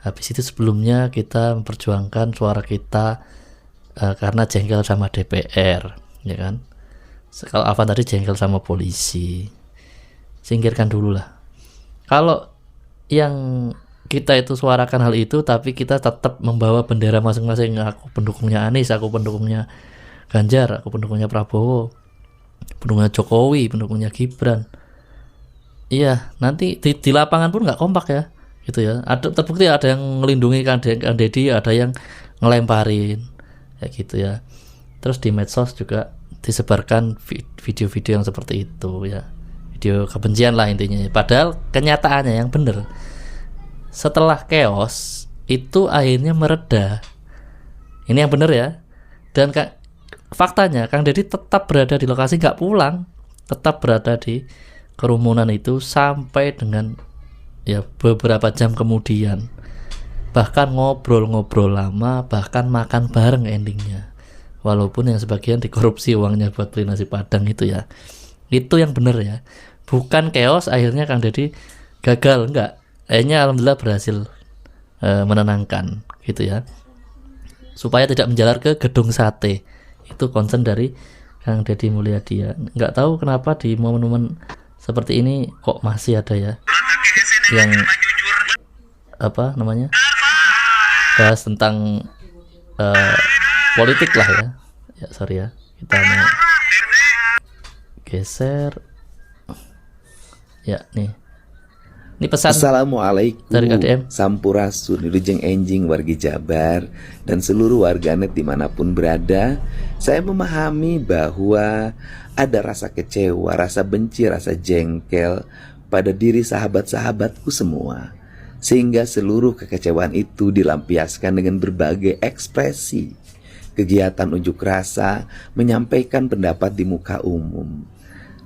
Habis itu sebelumnya kita memperjuangkan suara kita karena jengkel sama DPR ya kan. Kalau Afan tadi jengkel sama polisi, singkirkan dulu lah. Kalau yang kita itu suarakan hal itu tapi kita tetap membawa bendera masing-masing, aku pendukungnya Anies, aku pendukungnya Ganjar, aku pendukungnya Prabowo, pendukungnya Jokowi, pendukungnya Gibran, iya nanti di lapangan pun nggak kompak ya gitu ya. Ada terbukti ada yang melindungi Kang Deddy, ada yang ngelemparin kayak gitu ya. Terus di medsos juga disebarkan video-video yang seperti itu ya, video kebencian lah intinya. Padahal kenyataannya yang benar, setelah chaos itu akhirnya mereda. Ini yang benar ya. Dan faktanya Kang Deddy tetap berada di lokasi, nggak pulang, tetap berada di kerumunan itu sampai dengan ya beberapa jam kemudian. Bahkan ngobrol-ngobrol lama, bahkan makan bareng endingnya. Walaupun yang sebagian dikorupsi uangnya buat beli nasi padang itu ya. Itu yang benar ya. Bukan chaos akhirnya Kang Deddy gagal, enggak. Akhirnya alhamdulillah berhasil menenangkan gitu ya. Supaya tidak menjalar ke gedung sate. Itu concern dari Kang Deddy Mulyadi ya. Enggak tahu kenapa di momen-momen seperti ini kok masih ada ya yang apa namanya, bahas tentang politik lah ya. Ya sorry ya, kita mau geser. Ya nih, ini pesan Assalamualaikum dari KDM. Sampurasun, Wilujeng Enjing, wargi Jabar, dan seluruh warganet dimanapun berada. Saya memahami bahwa ada rasa kecewa, rasa benci, rasa jengkel pada diri sahabat-sahabatku semua, sehingga seluruh kekecewaan itu dilampiaskan dengan berbagai ekspresi, kegiatan unjuk rasa, menyampaikan pendapat di muka umum.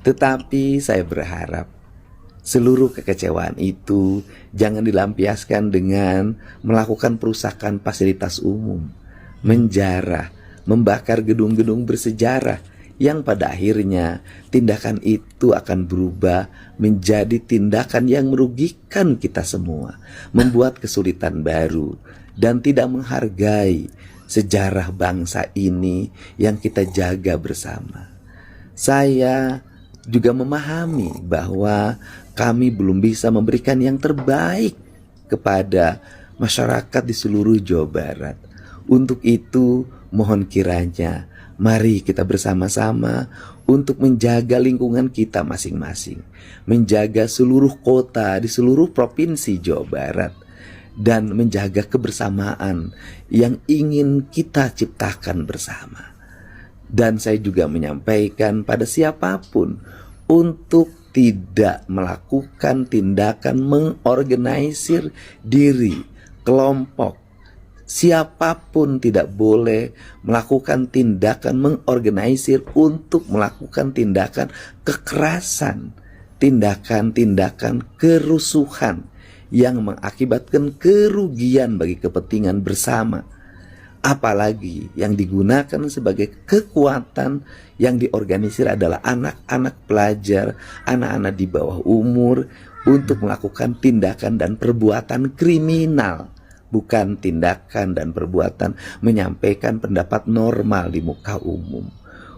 Tetapi saya berharap seluruh kekecewaan itu jangan dilampiaskan dengan melakukan perusakan fasilitas umum, menjarah, membakar gedung-gedung bersejarah, yang pada akhirnya tindakan itu akan berubah menjadi tindakan yang merugikan kita semua, membuat kesulitan baru, dan tidak menghargai sejarah bangsa ini yang kita jaga bersama. Saya juga memahami bahwa kami belum bisa memberikan yang terbaik kepada masyarakat di seluruh Jawa Barat. Untuk itu, mohon kiranya mari kita bersama-sama untuk menjaga lingkungan kita masing-masing, menjaga seluruh kota di seluruh provinsi Jawa Barat, dan menjaga kebersamaan yang ingin kita ciptakan bersama. Dan saya juga menyampaikan pada siapapun untuk tidak melakukan tindakan mengorganisir diri, kelompok. Siapapun tidak boleh melakukan tindakan mengorganisir untuk melakukan tindakan kekerasan, tindakan-tindakan kerusuhan yang mengakibatkan kerugian bagi kepentingan bersama. Apalagi yang digunakan sebagai kekuatan yang diorganisir adalah anak-anak pelajar, anak-anak di bawah umur, untuk melakukan tindakan dan perbuatan kriminal, bukan tindakan dan perbuatan menyampaikan pendapat normal di muka umum.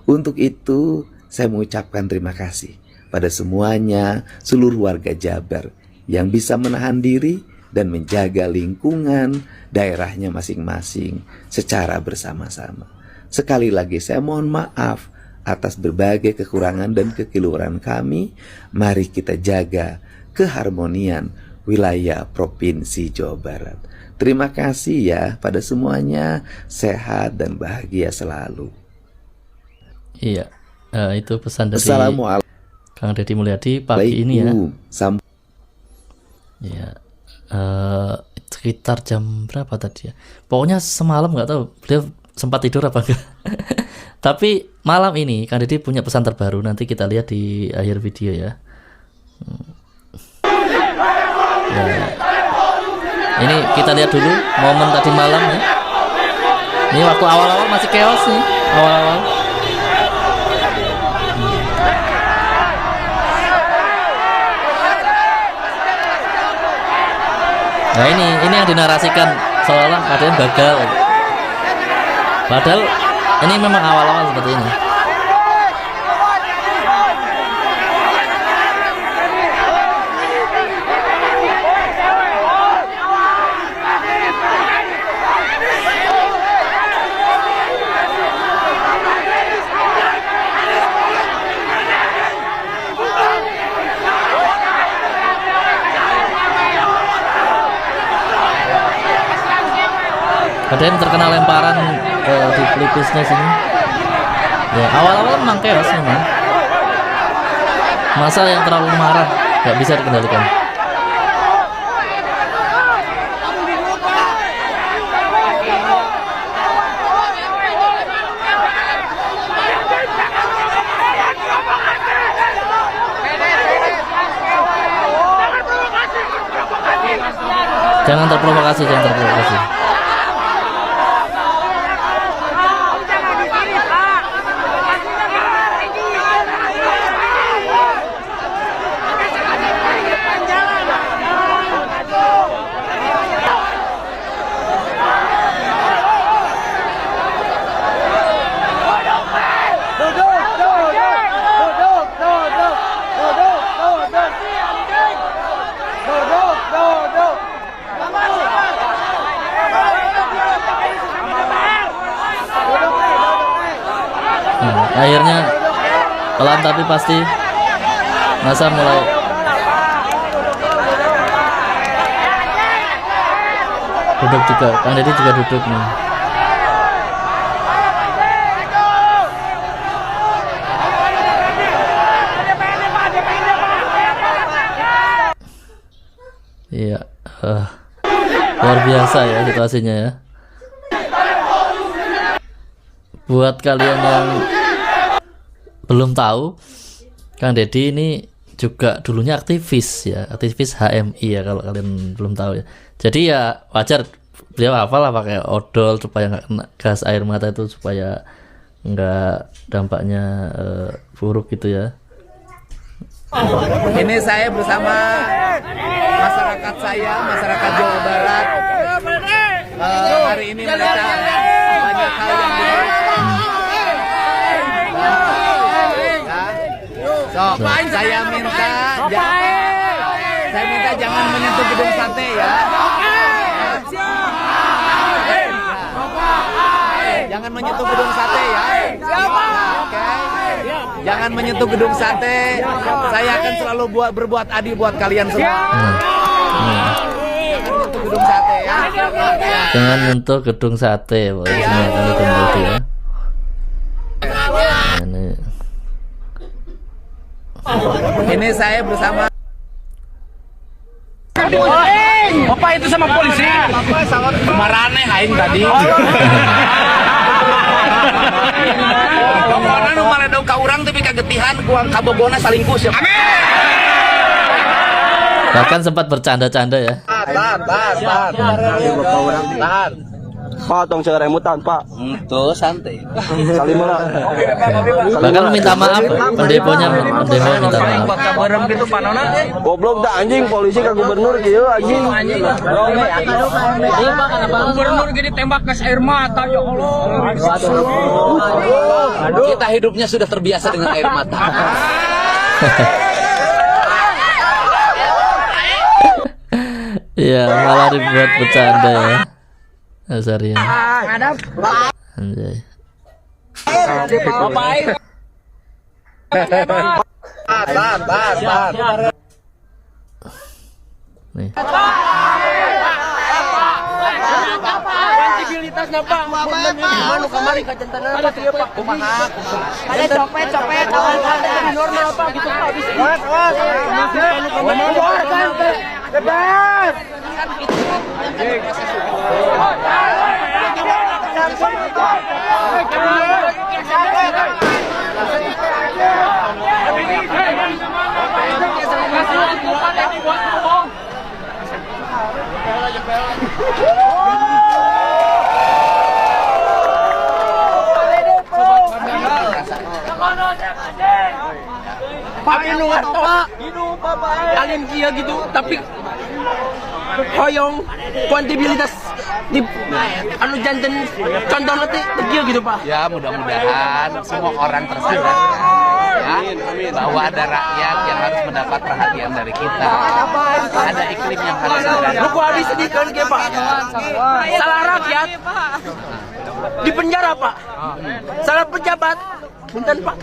Untuk itu saya mengucapkan terima kasih pada semuanya, seluruh warga Jabar yang bisa menahan diri dan menjaga lingkungan daerahnya masing-masing secara bersama-sama. Sekali lagi saya mohon maaf atas berbagai kekurangan dan kekeliruan kami. Mari kita jaga keharmonian wilayah Provinsi Jawa Barat. Terima kasih ya pada semuanya, sehat dan bahagia selalu. Iya, itu pesan dari Assalamualaikum Kang Deddy Mulyadi pagi ini ya. Ya, sekitar jam berapa tadi ya? Pokoknya semalam nggak tahu beliau sempat tidur apa enggak. Tapi malam ini Kang Deddy punya pesan terbaru, nanti kita lihat di akhir video ya. Ya. Ini kita lihat dulu momen tadi malam ya. Ini waktu awal-awal masih chaos nih, awal-awal. Nah ini yang dinarasikan seolah keadaan gagal. Padahal ini memang awal-awal seperti ini. Ada yang terkena lemparan di pelipisnya sini. Ya awal-awal memang chaos memang. Masa yang terlalu marah nggak bisa dikendalikan. Jangan terprovokasi, jangan terprovokasi. Duduk. pelan tapi pasti masa mulai. Duduk juga, Kang Deddy juga duduk nih. Iya, luar biasa ya situasinya ya. Buat kalian yang belum tahu, Kang Deddy ini juga dulunya aktivis ya, aktivis HMI ya kalau kalian belum tahu ya. Jadi ya wajar beliau hafal lah pakai odol supaya nggak kena gas air mata itu, supaya nggak dampaknya buruk gitu ya. Ini saya bersama masyarakat saya, masyarakat Jawa Barat. Hari ini mereka banyak hal yang dilakukan. Saya minta jangan menyentuh gedung sate ya. Jangan menyentuh gedung sate ya. Jangan menyentuh gedung sate. Saya akan selalu berbuat adil buat kalian semua. Jangan menyentuh gedung sate ya. Jangan menyentuh gedung sate, ya. Ini saya bersama. Bapak itu sama polisi. Kemarahannya lain tadi. Pokoknya nu maledau ka urang tapi kagetihan kuang kabogona salingkus ya. Bahkan sempat bercanda-canda ya. Tahan. Pak, tong ceremutan, Pak. Tuh santai. Salimala. Bahkan minta maaf, pendemo minta maaf. Gitu panona. Goblok dah anjing, polisi ke gubernur kieu anjing. Gubernur gini tembak gas air mata ya Allah. Kita hidupnya sudah terbiasa dengan air mata. Iya, malah dibuat bercanda ya. Dasarnya. Anjay. Nih. Kuantibilitas napa? Manu kamari ka jantanana Pak ieu Pak. Kumaha? Ada copet normal Pak gitu Pak bisa. Bebas. Pak anu ngatok, alim kia gitu, tapi hoyong kuantibilitas di anu janten contoh nanti dia gitu Pak. Ya mudah-mudahan semua orang tersadar ya, bahwa ada rakyat yang harus mendapat perhatian dari kita. Ada iklim yang harus ada. Lu kok habis sedihkan ke Pak? Salah rakyat di penjara Pak. Salah pejabat. Punten Pak.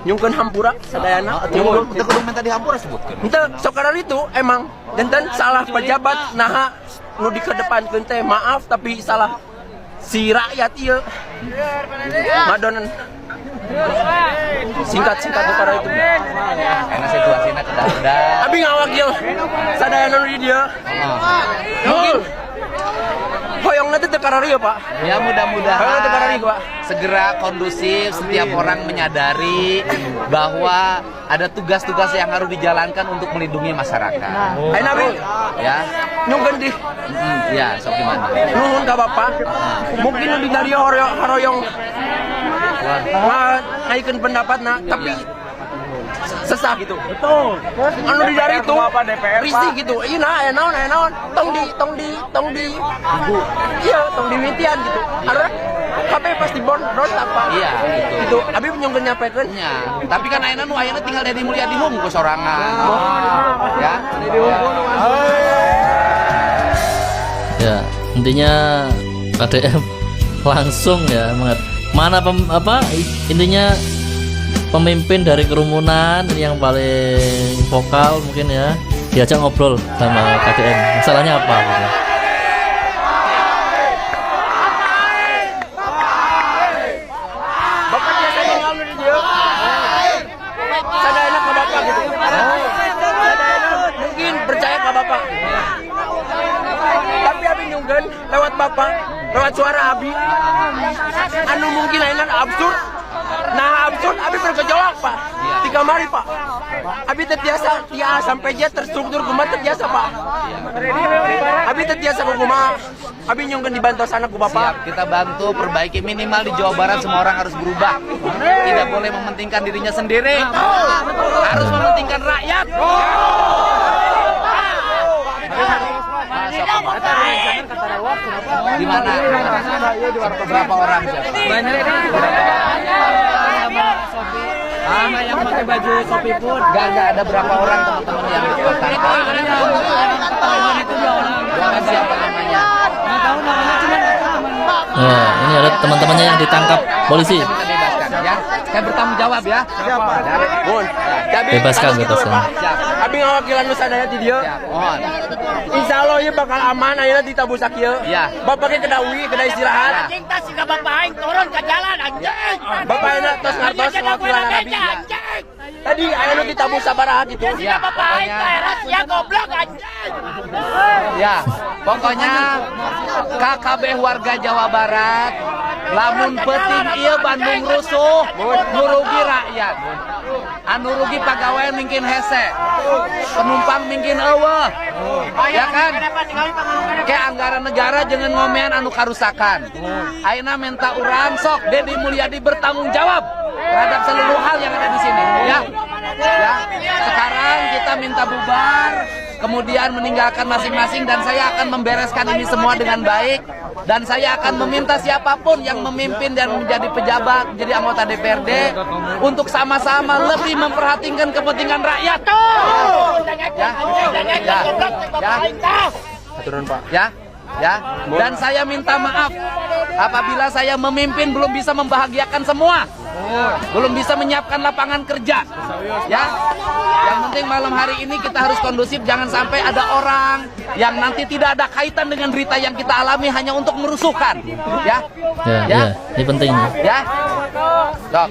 Nyungkeun hampura sadayana. Nyungkeun kudu minta dihampura sebutkeun. Henteu sakarari itu emang janten salah pejabat naha nu dikedepankeun teh maaf tapi salah si rakyat ieu. Madonan singkat perkara itu. Karena situasinya kedah-kedah. Abi ngawakil sadayana nu di dieu. Mungkin hoyong nanti tekarari ya Pak. Ya mudah-mudahan tekarari Pak. Segera kondusif, setiap orang menyadari bahwa ada tugas-tugas yang harus dijalankan untuk melindungi masyarakat. Hai Nabi, ya. Nyungkeun di. Ya, sok gimana? Nuhun ka Bapak. Mungkin di dari haroyong ngaikeun pendapatna tapi sesah gitu. Betul. Anu di dari itu risih gitu. Ieu na naon. Tong di. Iya, tong di mitian gitu. Ada kabeh pasti bon apa? Iya, gitu. Abi nyungkeun nyapekeun. Ya, tapi kan ayeuna nu ayeuna tinggal Deddy Mulyadi hungkul sorangan. Ya. Ya, intinya KDM langsung ya mana intinya pemimpin dari kerumunan yang paling vokal mungkin ya, diajak ngobrol sama KDM, masalahnya apa gitu. Bapak biasanya ngalu di dia. Sadayana ke bapak gitu. Sadayana mungkin percaya ke bapak. Tapi abi nyunggen lewat bapak, lewat suara abi. Anu mungkin ainan absurd. Nah absurd abi bergejolak pak. Di kamari pak. Abi terbiasa ya sampai dia terstruktur kumat terbiasa pak. Abi terbiasa kumaha. Abi nyungken dibantu sana ku bapak. Siap, kita bantu perbaiki, minimal di Jawa Barat semua orang harus berubah. Tidak boleh mementingkan dirinya sendiri, harus mementingkan rakyat. Di mana? Berapa orang? Banyak. Sama yang pakai baju Sopi pun. Gak ada berapa orang teman-teman yang ditangkap. Siapa namanya? Nah, ini ada teman-temannya yang ditangkap polisi. Saya bertanggung jawab ya. Siapa? Bun. Bebaskan, bebaskan. Abi ngawakilan nu sadaya ti dieu. Mohon. Insyaallah ieu bakal aman ayeuna di Tabusak ieu. Iya. Bapak ge kedawi, keda istirahat. Anjing tas siga bapak aing turun ke jalan anjing. Bapak ayeuna tos ngartos ngawakilan Abi. Tadi ayeuna di Tabusak sabaraha gitu. Ya, bapak aing ya goblok anjing. Ya, pokoknya KKB warga Jawa Barat lamun penting ieu Bandung rusuh, nurugi rakyat. Anu rugi pegawai mungkin hese, penumpang mungkin eueuh. Ya kan? Kayak anggaran negara jangan ngomean anu karusakan. Ayeuna minta urang sok Deddy Mulyadi bertanggung jawab terhadap seluruh hal yang ada di sini, ya. Ya. Sekarang kita minta bubar, kemudian meninggalkan masing-masing, dan saya akan membereskan ini semua dengan baik, dan saya akan meminta siapapun yang memimpin dan menjadi pejabat, menjadi anggota DPRD untuk sama-sama lebih memperhatikan kepentingan rakyat. Ya, dan saya minta maaf apabila saya memimpin belum bisa membahagiakan semua, belum bisa menyiapkan lapangan kerja. Ya, yang penting malam hari ini kita harus kondusif, jangan sampai ada orang yang nanti tidak ada kaitan dengan berita yang kita alami hanya untuk merusuhkan. Ya, ini penting. Ya, Sok,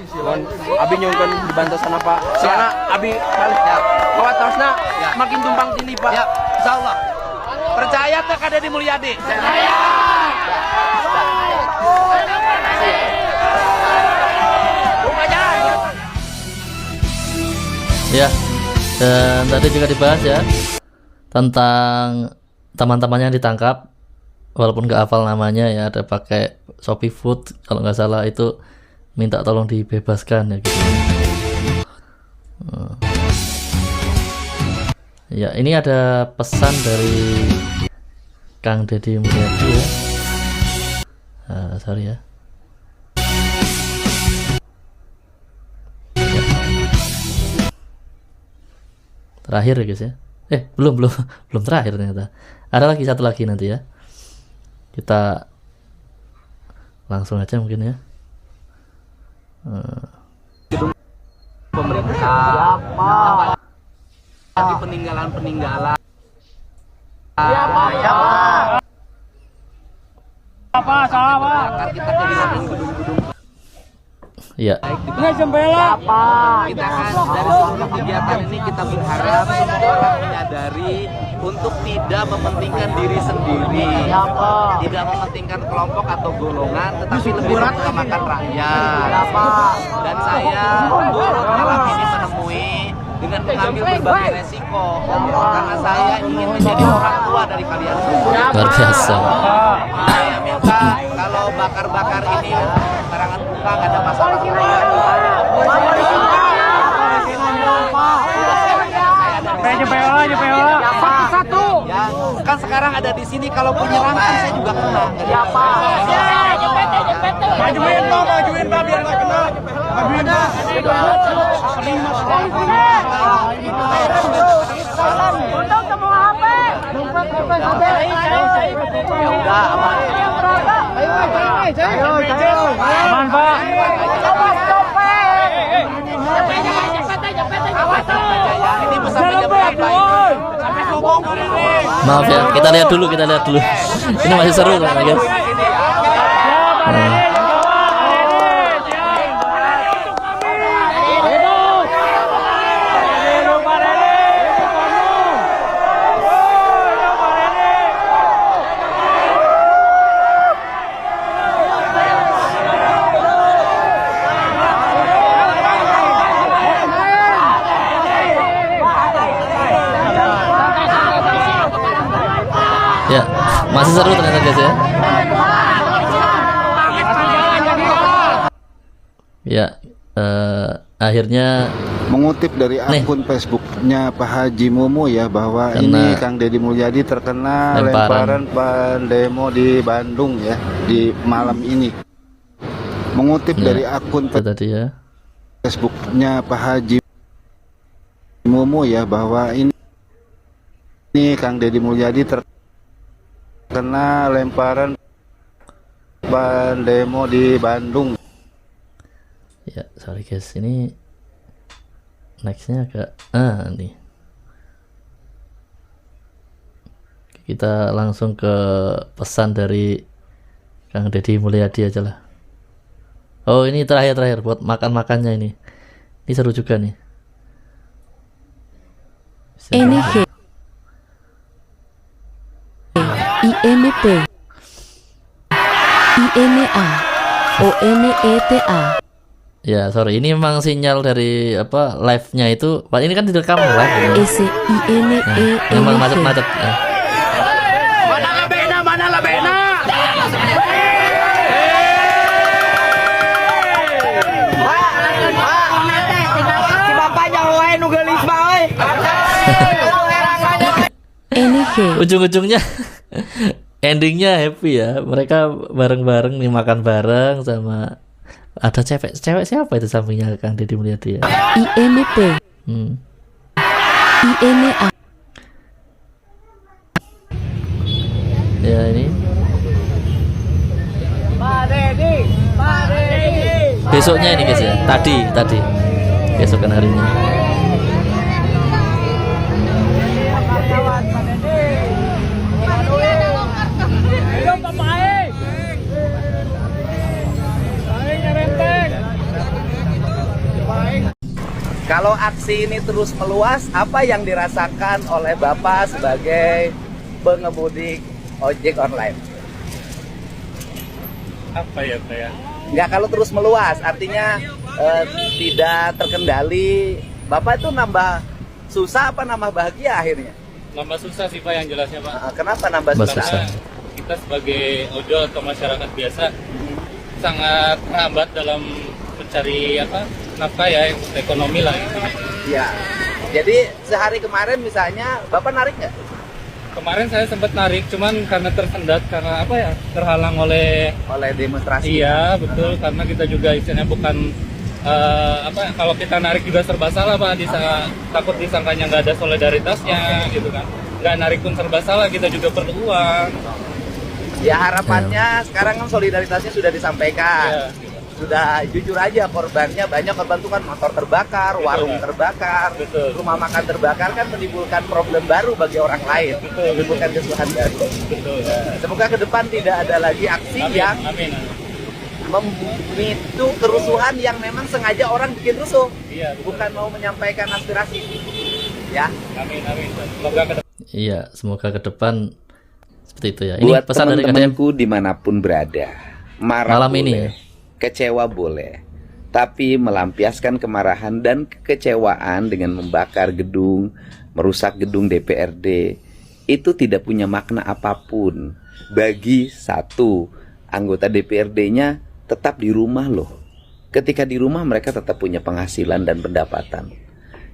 Abi nyungkeun dibantu sana Pak. Sana Abi balik ya. Kawatosna makin tumpang tindih Pak. Ya, insyaallah. Percaya tuh ke Deddy Mulyadi? Percaya. Ya, dan tadi juga dibahas ya tentang teman-temannya yang ditangkap, walaupun nggak hafal namanya ya, ada pakai Shopee Food kalau nggak salah, itu minta tolong dibebaskan ya gitu. Ya, ini ada pesan dari Kang Deddy Mulyadi ya. Sorry ya. Terakhir ya guys ya. Belum terakhir ternyata. Ada lagi satu lagi nanti ya. Kita langsung aja mungkin ya. Pemerintah. Lagi peninggalan. Apa? Kita kehilangan gedung-gedung. Iya. Kita kan dari seluruh kegiatan ini kita berharap semua orang menyadari untuk tidak mementingkan diri sendiri, tidak mementingkan kelompok atau golongan, tetapi lebih mengutamakan rakyat. Dan saya turut malam ini menemui dengan mengambil berbagai resiko, karena saya ingin menjadi orang tua dari kalian semua. Luar biasa. Saya minta kalau bakar-bakar ini karangan bunga nggak ada masalah. Satu. Ya, kan sekarang ada di sini, kalau penyerangan saya juga kena. Majuin Pak biar nggak kena. Majuin Pak. Ya udah, aman. Aman Pak. Maaf ya, kita lihat dulu. Ini masih seru kan, guys. Ya, masih seru ternyata guys ya. Ya, akhirnya mengutip dari akun Facebooknya Pak Haji Mumu ya, bahwa Kena ini Kang Deddy Mulyadi terkena lemparan demo di Bandung ya di malam ini. Mengutip dari akun tadi ya Facebooknya Pak Haji Mumu ya, bahwa ini Kang Deddy Mulyadi terkena lemparan demo di Bandung. ya. Sorry guys, ini nextnya agak nih kita langsung ke pesan dari Kang Deddy Mulyadi aja lah. Oh, ini terakhir buat makan-makannya ini seru juga nih. NG INP INA ONETA. Ya sorry, ini memang sinyal dari apa live-nya itu. Ini kan direkam live ini. Memang macet-macet ya. Mana lah bena. Si bapaknya wae nu geulis bae. Ujung-ujungnya endingnya happy ya. Mereka bareng-bareng nih, makan bareng sama ada cewek siapa itu sampingnya Kang Deddy Mulyadi ya? INP INA. Ya ini besoknya ini guys ya, tadi besokan harinya. Kalau aksi ini terus meluas, apa yang dirasakan oleh Bapak sebagai pengemudi ojek online? Apa ya Pak ya? Nggak, kalau terus meluas, artinya tidak terkendali, Bapak itu nambah susah apa nambah bahagia akhirnya? Nambah susah sih Pak yang jelasnya Pak. Kenapa nambah susah? Kita sebagai ojol atau masyarakat biasa sangat lambat dalam mencari nafkah ya, ekonomi lah gitu. Ya, jadi sehari kemarin misalnya Bapak narik nggak? Kemarin saya sempat narik, cuman karena tersendat, karena terhalang oleh demonstrasi. Iya betul, karena kita juga istilahnya bukan kalau kita narik juga serba salah Pak, takut disangkanya nggak ada solidaritasnya gitu kan. Nggak narik pun serba salah, kita juga perlu uang. Ya harapannya sekarang kan solidaritasnya sudah disampaikan. Ya. Sudah jujur aja, korbannya banyak. Korban itu kan motor terbakar, warung terbakar, rumah makan terbakar, kan menimbulkan problem baru bagi orang lain, menimbulkan kesusahan baru. Semoga ke depan tidak ada lagi aksi yang memicu kerusuhan yang memang sengaja orang bikin rusuh, bukan mau menyampaikan aspirasi. Ya. Amin. Iya, semoga ke depan seperti itu ya. Ini buat pesan dari teman-temanku dimanapun berada, marah malam boleh, ini ya? Kecewa boleh, tapi melampiaskan kemarahan dan kekecewaan dengan membakar gedung, merusak gedung DPRD, itu tidak punya makna apapun bagi satu anggota DPRD-nya tetap di rumah loh. Ketika di rumah mereka tetap punya penghasilan dan pendapatan.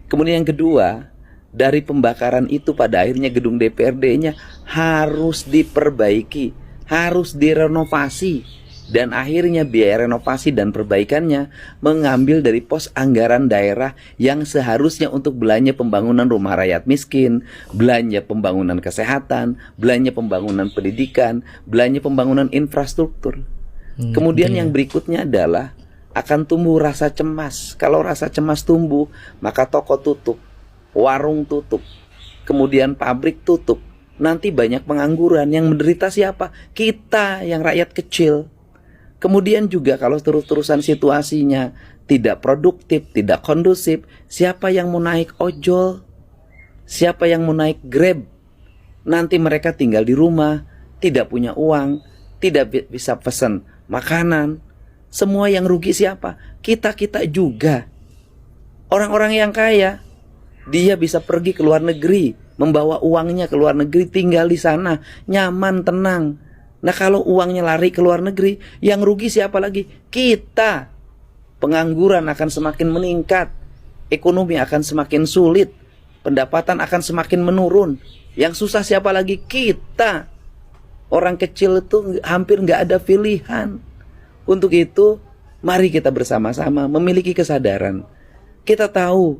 Kemudian yang kedua, dari pembakaran itu pada akhirnya gedung DPRD-nya harus diperbaiki, harus direnovasi. Dan akhirnya biaya renovasi dan perbaikannya mengambil dari pos anggaran daerah yang seharusnya untuk belanja pembangunan rumah rakyat miskin, belanja pembangunan kesehatan, belanja pembangunan pendidikan, belanja pembangunan infrastruktur. Kemudian yang berikutnya adalah akan tumbuh rasa cemas. Kalau rasa cemas tumbuh, maka toko tutup, warung tutup, kemudian pabrik tutup, nanti banyak pengangguran. Yang menderita siapa? Kita yang rakyat kecil. Kemudian juga kalau terus-terusan situasinya tidak produktif, tidak kondusif, siapa yang mau naik ojol? Siapa yang mau naik Grab? Nanti mereka tinggal di rumah, tidak punya uang, tidak bisa pesan makanan. Semua yang rugi siapa? Kita-kita juga. Orang-orang yang kaya, dia bisa pergi ke luar negeri, membawa uangnya ke luar negeri, tinggal di sana, nyaman, tenang. Nah kalau uangnya lari ke luar negeri, yang rugi siapa lagi? Kita. Pengangguran akan semakin meningkat, ekonomi akan semakin sulit, pendapatan akan semakin menurun. Yang susah siapa lagi? Kita. Orang kecil itu hampir nggak ada pilihan. Untuk itu, mari kita bersama-sama memiliki kesadaran. Kita tahu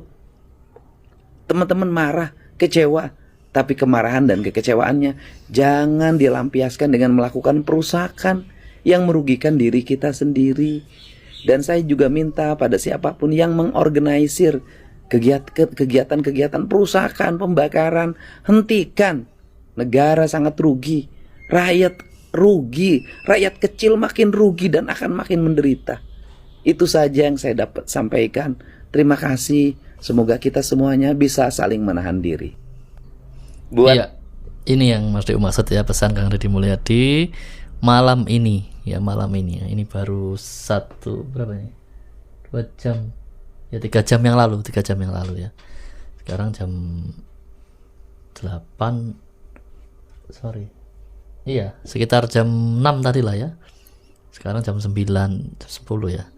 teman-teman marah, kecewa, tapi kemarahan dan kekecewaannya jangan dilampiaskan dengan melakukan perusakan yang merugikan diri kita sendiri. Dan saya juga minta pada siapapun yang mengorganisir kegiatan-kegiatan perusakan, pembakaran, hentikan. Negara sangat rugi, rakyat rugi, rakyat kecil makin rugi dan akan makin menderita. Itu saja yang saya dapat sampaikan. Terima kasih. Semoga kita semuanya bisa saling menahan diri. Iya, ini yang Mas Dio maksud ya, pesan Kang Deddy Mulyadi malam ini ya, malam ini ya. Ini baru 2 jam ya, 3 jam yang lalu ya. Sekarang jam 8 iya, sekitar jam 6 tadi lah ya. Sekarang jam 9, jam 10 ya.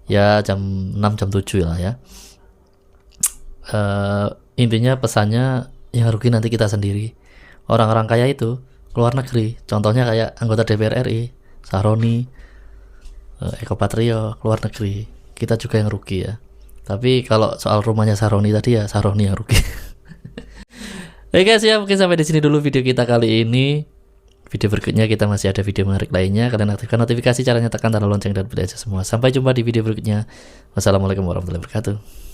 Ya jam 6, jam 7 lah ya. Intinya pesannya yang rugi nanti kita sendiri. Orang-orang kaya itu keluar negeri, contohnya kayak anggota DPR RI Sahroni, Eko Patrio keluar negeri, kita juga yang rugi ya. Tapi kalau soal rumahnya Sahroni tadi ya Sahroni yang rugi. Oke guys ya, mungkin sampai di sini dulu video kita kali ini. Video berikutnya kita masih ada video menarik lainnya. Kalian aktifkan notifikasi, caranya tekan tanda lonceng dan pilih aja semua. Sampai jumpa di video berikutnya. Wassalamualaikum warahmatullahi wabarakatuh.